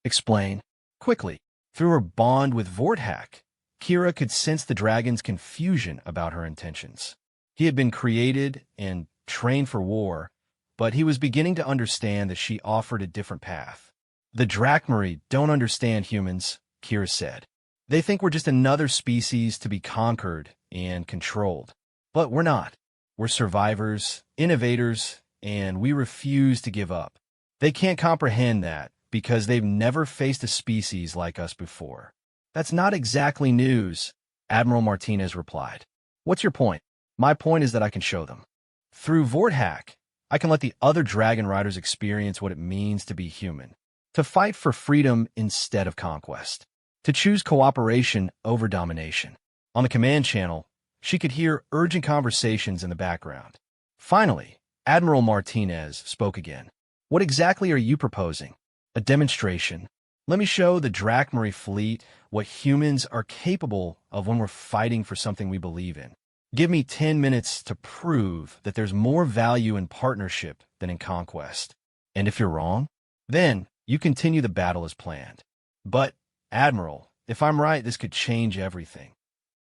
Speaker 1: Explain. Quickly. Through her bond with Vorthak, Kira could sense the dragon's confusion about her intentions. He had been created and trained for war, but he was beginning to understand that she offered a different path. The Drakmary don't understand humans, Kira said. They think we're just another species to be conquered and controlled. But we're not. We're survivors, innovators, and we refuse to give up. They can't comprehend that because they've never faced a species like us before. That's not exactly news, Admiral Martinez replied. What's your point? My point is that I can show them. Through Vorthak, I can let the other dragon riders experience what it means to be human, to fight for freedom instead of conquest, to choose cooperation over domination. On the command channel, she could hear urgent conversations in the background. Finally, Admiral Martinez spoke again. What exactly are you proposing? A demonstration. Let me show the Drakmary fleet what humans are capable of when we're fighting for something we believe in. Give me 10 minutes to prove that there's more value in partnership than in conquest. And if you're wrong, then you continue the battle as planned. But, Admiral, if I'm right, this could change everything.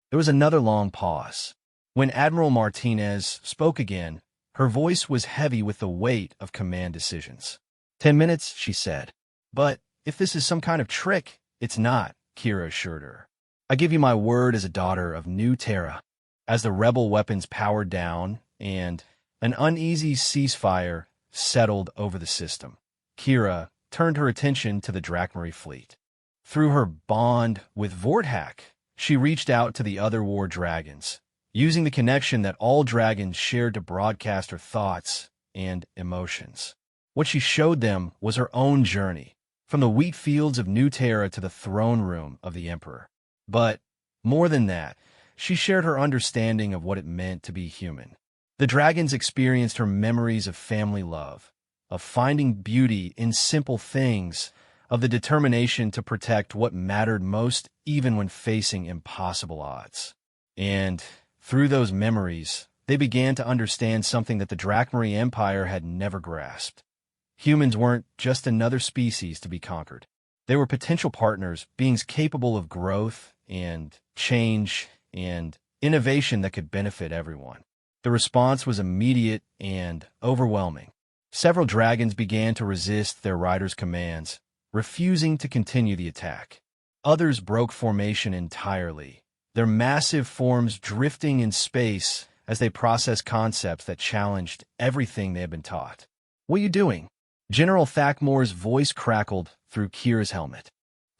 Speaker 1: There was another long pause. When Admiral Martinez spoke again, her voice was heavy with the weight of command decisions. 10 minutes, she said. But if this is some kind of trick, it's not, Kira assured her. I give you my word as a daughter of New Terra. As the rebel weapons powered down and an uneasy ceasefire settled over the system. Kira turned her attention to the Drakmari fleet. Through her bond with Vorthak, she reached out to the other war dragons, using the connection that all dragons shared to broadcast her thoughts and emotions. What she showed them was her own journey, from the wheat fields of New Terra to the throne room of the Emperor. But, more than that, she shared her understanding of what it meant to be human. The dragons experienced her memories of family love, of finding beauty in simple things, of the determination to protect what mattered most even when facing impossible odds. And, through those memories, they began to understand something that the Drakmari Empire had never grasped. Humans weren't just another species to be conquered. They were potential partners, beings capable of growth and change and innovation that could benefit everyone. The response was immediate and overwhelming. Several dragons began to resist their riders' commands, refusing to continue the attack. Others broke formation entirely, their massive forms drifting in space as they processed concepts that challenged everything they had been taught. "What are you doing?" General Thakmor's voice crackled through Kira's helmet.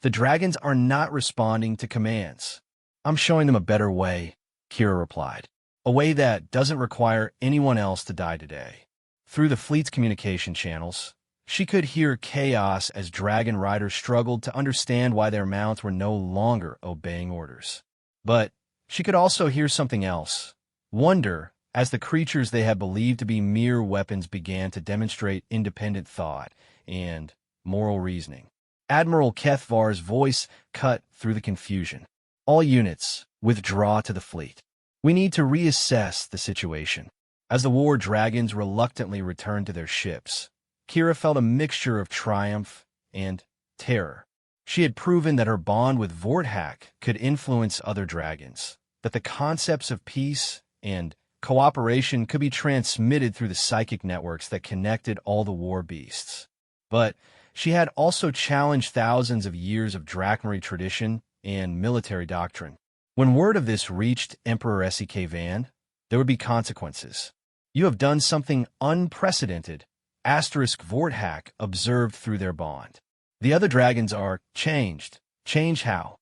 Speaker 1: "The dragons are not responding to commands. I'm showing them a better way," Kira replied. "A way that doesn't require anyone else to die today." Through the fleet's communication channels, she could hear chaos as dragon riders struggled to understand why their mounts were no longer obeying orders. But she could also hear something else: wonder, as the creatures they had believed to be mere weapons began to demonstrate independent thought and moral reasoning. Admiral Kethvar's voice cut through the confusion. "All units, withdraw to the fleet. We need to reassess the situation." As the war dragons reluctantly returned to their ships, Kira felt a mixture of triumph and terror. She had proven that her bond with Vorthak could influence other dragons, that the concepts of peace and cooperation could be transmitted through the psychic networks that connected all the war beasts. But she had also challenged thousands of years of Drakmari tradition and military doctrine. When word of this reached Emperor Van, there would be consequences. "You have done something unprecedented," Vorthak observed through their bond. "The other dragons are changed." "Change how?"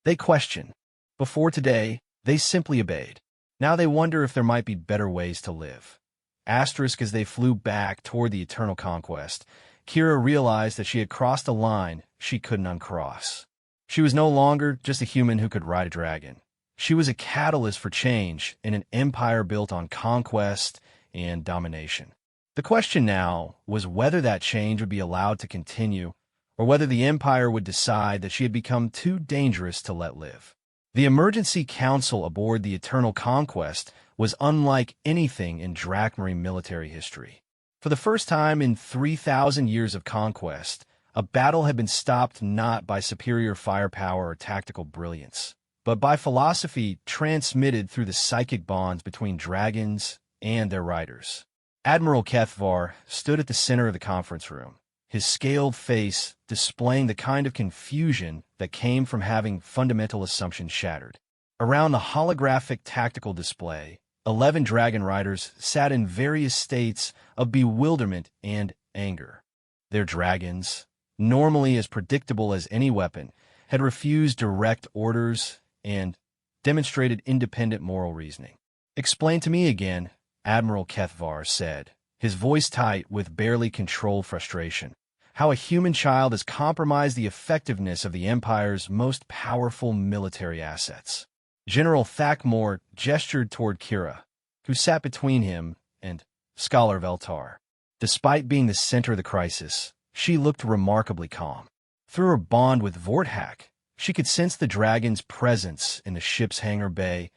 Speaker 1: They questioned. Before today, they simply obeyed. Now they wonder if there might be better ways to live. As they flew back toward the eternal conquest, Kira realized that she had crossed a line she couldn't uncross. She was no longer just a human who could ride a dragon. She was a catalyst for change in an empire built on conquest and domination. The question now was whether that change would be allowed to continue, or whether the empire would decide that she had become too dangerous to let live. The emergency council aboard the Eternal Conquest was unlike anything in Drakmari military history. For the first time in 3,000 years of conquest, a battle had been stopped not by superior firepower or tactical brilliance, but by philosophy transmitted through the psychic bonds between dragons and their riders. Admiral Kethvar stood at the center of the conference room, his scaled face displaying the kind of confusion that came from having fundamental assumptions shattered. Around the holographic tactical display, 11 dragon riders sat in various states of bewilderment and anger. Their dragons, normally as predictable as any weapon, had refused direct orders and demonstrated independent moral reasoning. "Explain to me again," Admiral Kethvar said, his voice tight with barely controlled frustration, "how a human child has compromised the effectiveness of the Empire's most powerful military assets." General Thakmor gestured toward Kira, who sat between him and Scholar Veltar. Despite being the center of the crisis, she looked remarkably calm. Through her bond with Vorthak, she could sense the dragon's presence in the ship's hangar bay,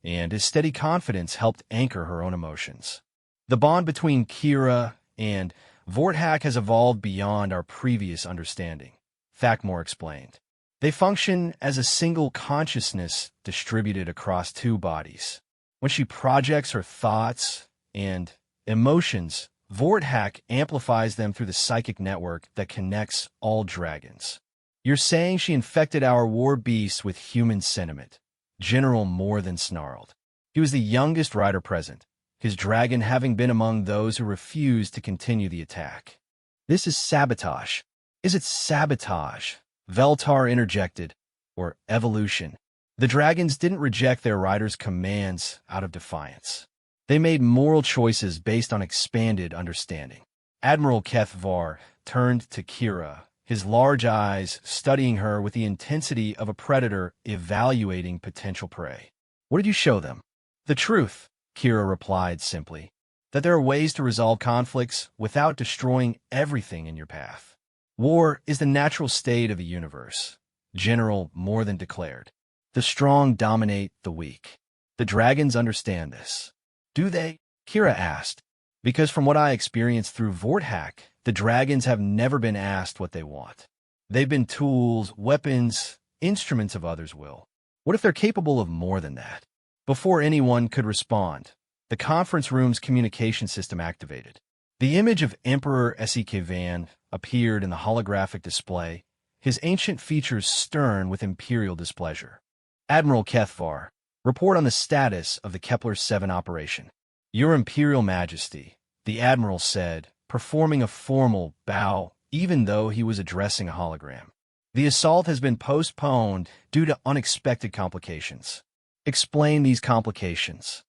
Speaker 1: and his steady confidence helped anchor her own emotions. "The bond between Kira and Vorthak has evolved beyond our previous understanding," Thakmor explained. "They function as a single consciousness distributed across two bodies. When she projects her thoughts and emotions, Vorthak amplifies them through the psychic network that connects all dragons." "You're saying she infected our war beasts with human sentiment?" General more than snarled. He was the youngest rider present, his dragon having been among those who refused to continue the attack. This is sabotage. Is it sabotage? Veltar interjected. Or evolution? The dragons didn't reject their rider's commands out of defiance. They made moral choices based on expanded understanding. Admiral Kethvar turned to Kira, his large eyes studying her with the intensity of a predator evaluating potential prey. What did you show them? The truth, Kira replied simply, that there are ways to resolve conflicts without destroying everything in your path. War is the natural state of the universe. General more than declared. The strong dominate the weak. The dragons understand this. Do they? Kira asked. Because from what I experienced through Vorthack, the dragons have never been asked what they want. They've been tools, weapons, instruments of others' will. What if they're capable of more than that? Before anyone could respond, the conference room's communication system activated. The image of Emperor Van appeared in the holographic display, his ancient features stern with imperial displeasure. Admiral Kethvar, report on the status of the Kepler-7 operation. Your Imperial Majesty, the Admiral said, performing a formal bow even though he was addressing a hologram. The assault has been postponed due to unexpected complications. Explain these complications.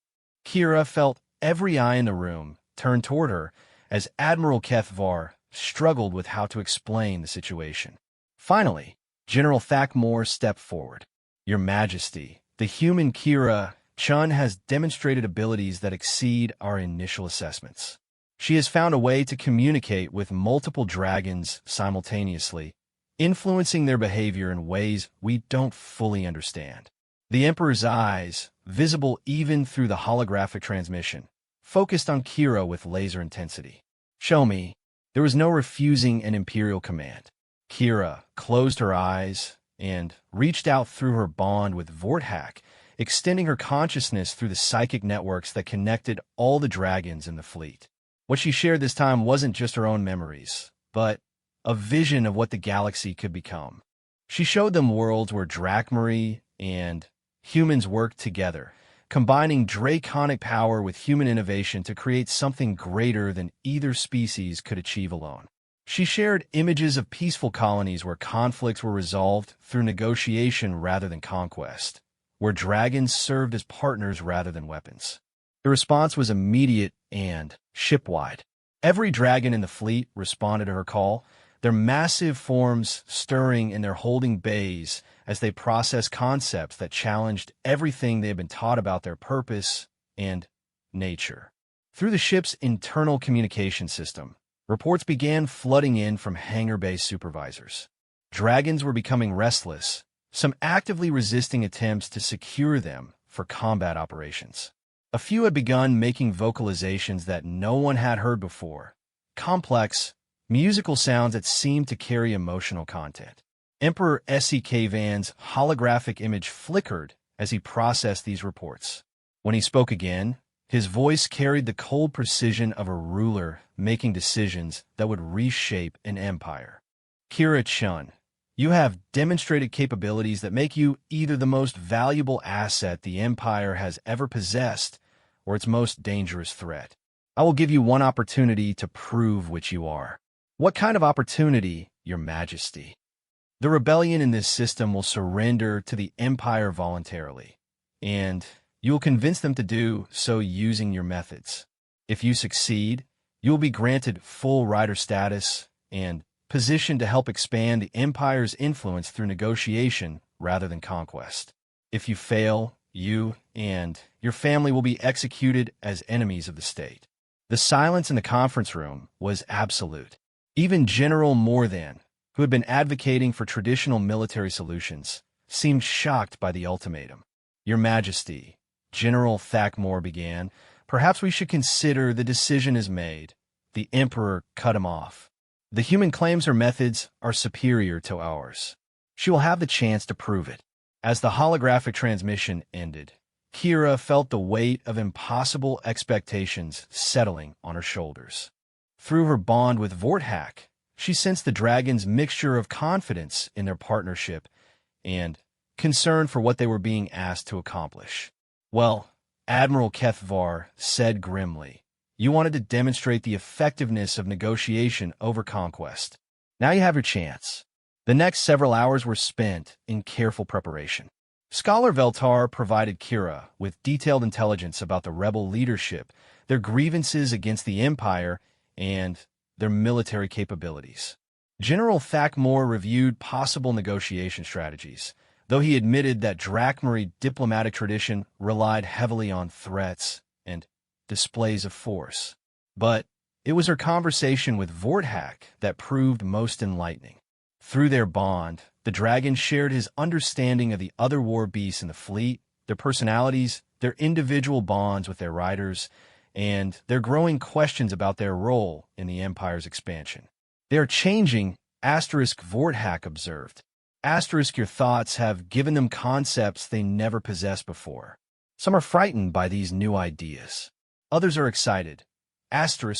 Speaker 1: Kira felt every eye in the room turn toward her as Admiral Kethvar struggled with how to explain the situation. Finally, General Thakmor stepped forward. Your Majesty, the human Kira Chun has demonstrated abilities that exceed our initial assessments. She has found a way to communicate with multiple dragons simultaneously, influencing their behavior in ways we don't fully understand. The Emperor's eyes, visible even through the holographic transmission, focused on Kira with laser intensity. Show me. There was no refusing an Imperial command. Kira closed her eyes and reached out through her bond with Vorthack, extending her consciousness through the psychic networks that connected all the dragons in the fleet. What she shared this time wasn't just her own memories, but a vision of what the galaxy could become. She showed them worlds where Drachmarie and humans worked together, combining draconic power with human innovation to create something greater than either species could achieve alone. She shared images of peaceful colonies where conflicts were resolved through negotiation rather than conquest, where dragons served as partners rather than weapons. The response was immediate and shipwide. Every dragon in the fleet responded to her call, their massive forms stirring in their holding bays as they processed concepts that challenged everything they had been taught about their purpose and nature. Through the ship's internal communication system, reports began flooding in from hangar base supervisors. Dragons were becoming restless, some actively resisting attempts to secure them for combat operations. A few had begun making vocalizations that no one had heard before, complex, musical sounds that seemed to carry emotional content. Emperor Van's holographic image flickered as he processed these reports. When he spoke again, his voice carried the cold precision of a ruler making decisions that would reshape an empire. Kira Chun, you have demonstrated capabilities that make you either the most valuable asset the Empire has ever possessed or its most dangerous threat. I will give you one opportunity to prove which you are. What kind of opportunity, Your Majesty? The rebellion in this system will surrender to the Empire voluntarily, and you will convince them to do so using your methods. If you succeed, you will be granted full rider status and positioned to help expand the Empire's influence through negotiation rather than conquest. If you fail, you and your family will be executed as enemies of the state. The silence in the conference room was absolute. Even General Morthan, who had been advocating for traditional military solutions, seemed shocked by the ultimatum. Your Majesty, General Thakmor began, perhaps we should consider the decision is made. The Emperor cut him off. The human claims her methods are superior to ours. She will have the chance to prove it. As the holographic transmission ended, Kira felt the weight of impossible expectations settling on her shoulders. Through her bond with Vorthack, she sensed the dragons' mixture of confidence in their partnership and concern for what they were being asked to accomplish. Well, Admiral Kethvar said grimly. You wanted to demonstrate the effectiveness of negotiation over conquest. Now you have your chance. The next several hours were spent in careful preparation. Scholar Veltar provided Kira with detailed intelligence about the rebel leadership, their grievances against the Empire, and their military capabilities. General Thakmor reviewed possible negotiation strategies, though he admitted that Drakmari diplomatic tradition relied heavily on threats and displays of force. But it was her conversation with Vorthak that proved most enlightening. Through their bond, the dragon shared his understanding of the other war beasts in the fleet, their personalities, their individual bonds with their riders, and their growing questions about their role in the Empire's expansion. They are changing, Vorthak observed. Your thoughts have given them concepts they never possessed before. Some are frightened by these new ideas. Others are excited.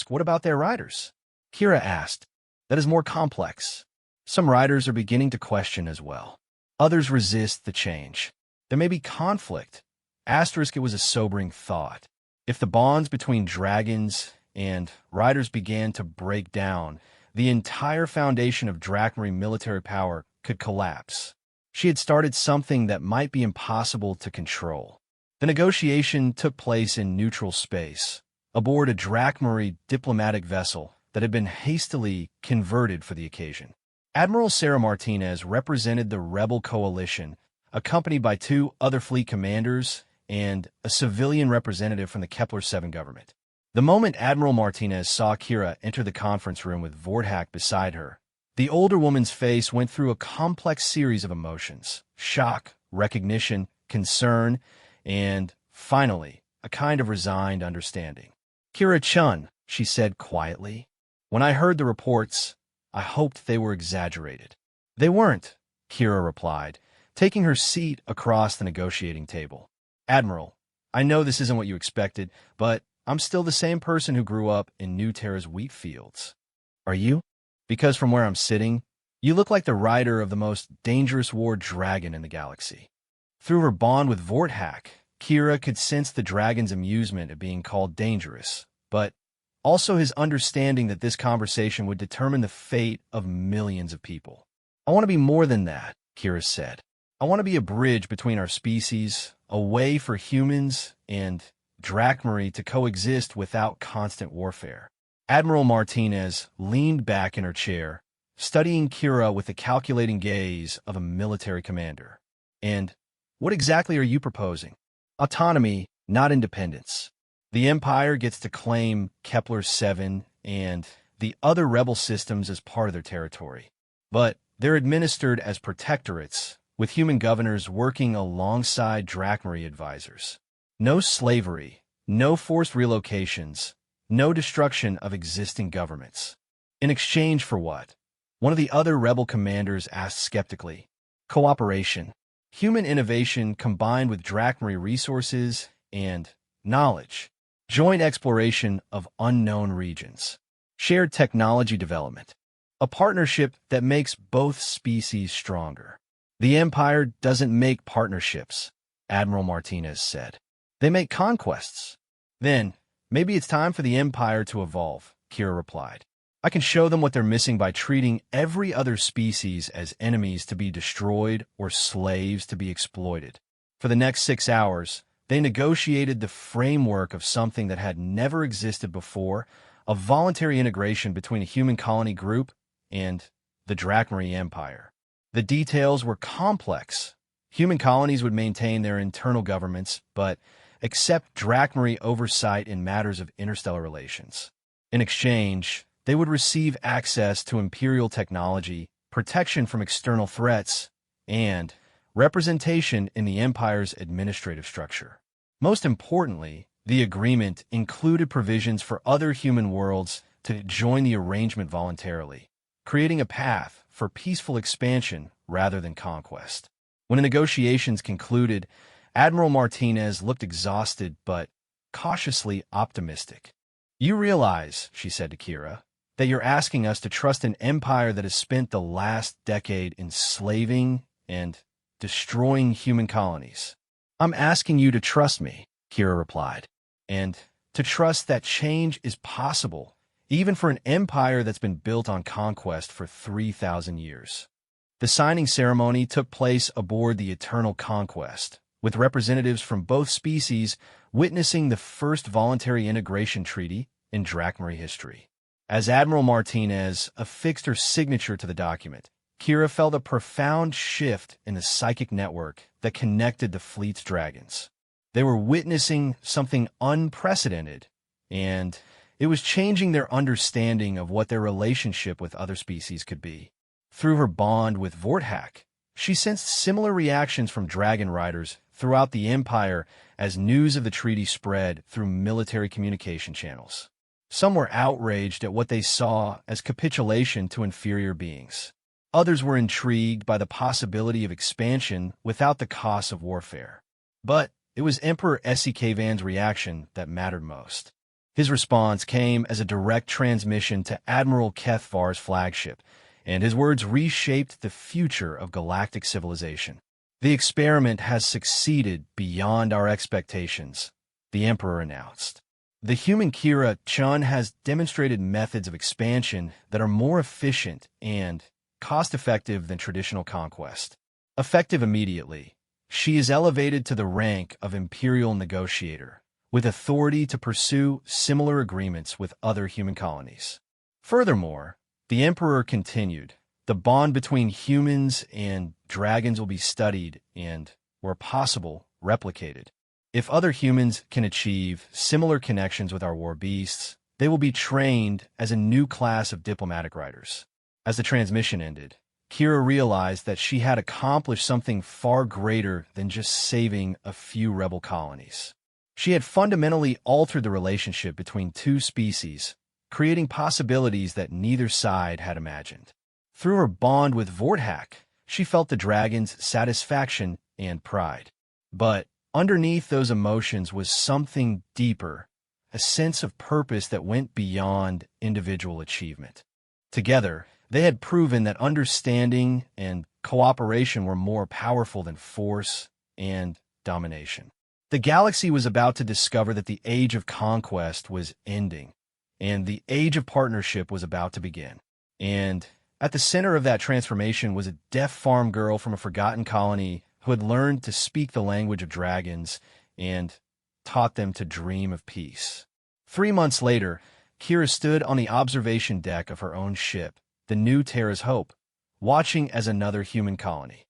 Speaker 1: What about their riders? Kira asked. That is more complex. Some riders are beginning to question as well. Others resist the change. There may be conflict. It was a sobering thought. If the bonds between dragons and riders began to break down, the entire foundation of Drakmari military power could collapse. She had started something that might be impossible to control. The negotiation took place in neutral space, aboard a Drakmari diplomatic vessel that had been hastily converted for the occasion. Admiral Sarah Martinez represented the rebel coalition, accompanied by 2 other fleet commanders and a civilian representative from the Kepler-7 government. The moment Admiral Martinez saw Kira enter the conference room with Vorthak beside her, the older woman's face went through a complex series of emotions: shock, recognition, concern, and, finally, a kind of resigned understanding. Kira-chun, she said quietly. When I heard the reports, I hoped they were exaggerated. They weren't, Kira replied, taking her seat across the negotiating table. Admiral, I know this isn't what you expected, but I'm still the same person who grew up in New Terra's wheat fields. Are you? Because from where I'm sitting, you look like the rider of the most dangerous war dragon in the galaxy. Through her bond with Vorthak, Kira could sense the dragon's amusement at being called dangerous, but also his understanding that this conversation would determine the fate of millions of people. I want to be more than that, Kira said. I want to be a bridge between our species, a way for humans and Drakmari to coexist without constant warfare. Admiral Martinez leaned back in her chair, studying Kira with the calculating gaze of a military commander. And what exactly are you proposing? Autonomy, not independence. The Empire gets to claim Kepler-7 and the other rebel systems as part of their territory. But they're administered as protectorates, with human governors working alongside Drakmari advisors. No slavery, no forced relocations, no destruction of existing governments. In exchange for what? One of the other rebel commanders asked skeptically. Cooperation. Human innovation combined with Drakmari resources and knowledge. Joint exploration of unknown regions. Shared technology development. A partnership that makes both species stronger. The Empire doesn't make partnerships, Admiral Martinez said. They make conquests. Then, maybe it's time for the Empire to evolve, Kira replied. I can show them what they're missing by treating every other species as enemies to be destroyed or slaves to be exploited. For the next 6 hours, they negotiated the framework of something that had never existed before, a voluntary integration between a human colony group and the Drakmari Empire. The details were complex. Human colonies would maintain their internal governments, but accept Drakmari oversight in matters of interstellar relations. In exchange, they would receive access to imperial technology, protection from external threats, and representation in the Empire's administrative structure. Most importantly, the agreement included provisions for other human worlds to join the arrangement voluntarily, creating a path for peaceful expansion rather than conquest. When the negotiations concluded, Admiral Martinez looked exhausted but cautiously optimistic. You realize, she said to Kira, that you're asking us to trust an empire that has spent the last decade enslaving and destroying human colonies. I'm asking you to trust me, Kira replied. And to trust that change is possible, even for an empire that's been built on conquest for 3,000 years. The signing ceremony took place aboard the Eternal Conquest, with representatives from both species witnessing the first voluntary integration treaty in Drakmari history. As Admiral Martinez affixed her signature to the document, Kira felt a profound shift in the psychic network that connected the fleet's dragons. They were witnessing something unprecedented, and it was changing their understanding of what their relationship with other species could be. Through her bond with Vorthak, she sensed similar reactions from dragon riders throughout the Empire as news of the treaty spread through military communication channels. Some were outraged at what they saw as capitulation to inferior beings. Others were intrigued by the possibility of expansion without the costs of warfare. But it was Emperor Van's reaction that mattered most. His response came as a direct transmission to Admiral Kethvar's flagship, and his words reshaped the future of galactic civilization. "The experiment has succeeded beyond our expectations," the Emperor announced. "The human Kira Chun has demonstrated methods of expansion that are more efficient and cost-effective than traditional conquest. Effective immediately, she is elevated to the rank of Imperial Negotiator, with authority to pursue similar agreements with other human colonies." Furthermore, the Emperor continued, "The bond between humans and dragons will be studied and, where possible, replicated. If other humans can achieve similar connections with our war beasts, they will be trained as a new class of diplomatic riders." As the transmission ended, Kira realized that she had accomplished something far greater than just saving a few rebel colonies. She had fundamentally altered the relationship between two species, creating possibilities that neither side had imagined. Through her bond with Vorthak, she felt the dragon's satisfaction and pride. But underneath those emotions was something deeper, a sense of purpose that went beyond individual achievement. Together, they had proven that understanding and cooperation were more powerful than force and domination. The galaxy was about to discover that the age of conquest was ending, and the age of partnership was about to begin. And at the center of that transformation was a deaf farm girl from a forgotten colony who had learned to speak the language of dragons and taught them to dream of peace. 3 months later, Kira stood on the observation deck of her own ship, the New Terra's Hope, watching as another human colony,